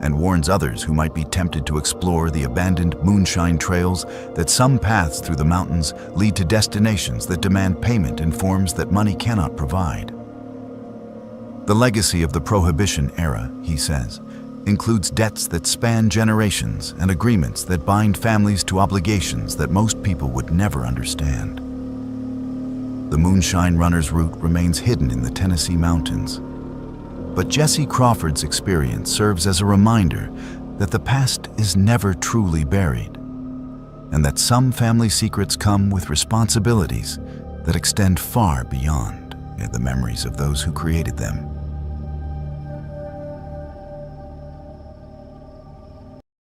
and warns others who might be tempted to explore the abandoned moonshine trails that some paths through the mountains lead to destinations that demand payment in forms that money cannot provide. The legacy of the Prohibition era, he says, includes debts that span generations and agreements that bind families to obligations that most people would never understand. The Moonshine Runner's route remains hidden in the Tennessee mountains, but Jesse Crawford's experience serves as a reminder that the past is never truly buried, and that some family secrets come with responsibilities that extend far beyond the memories of those who created them.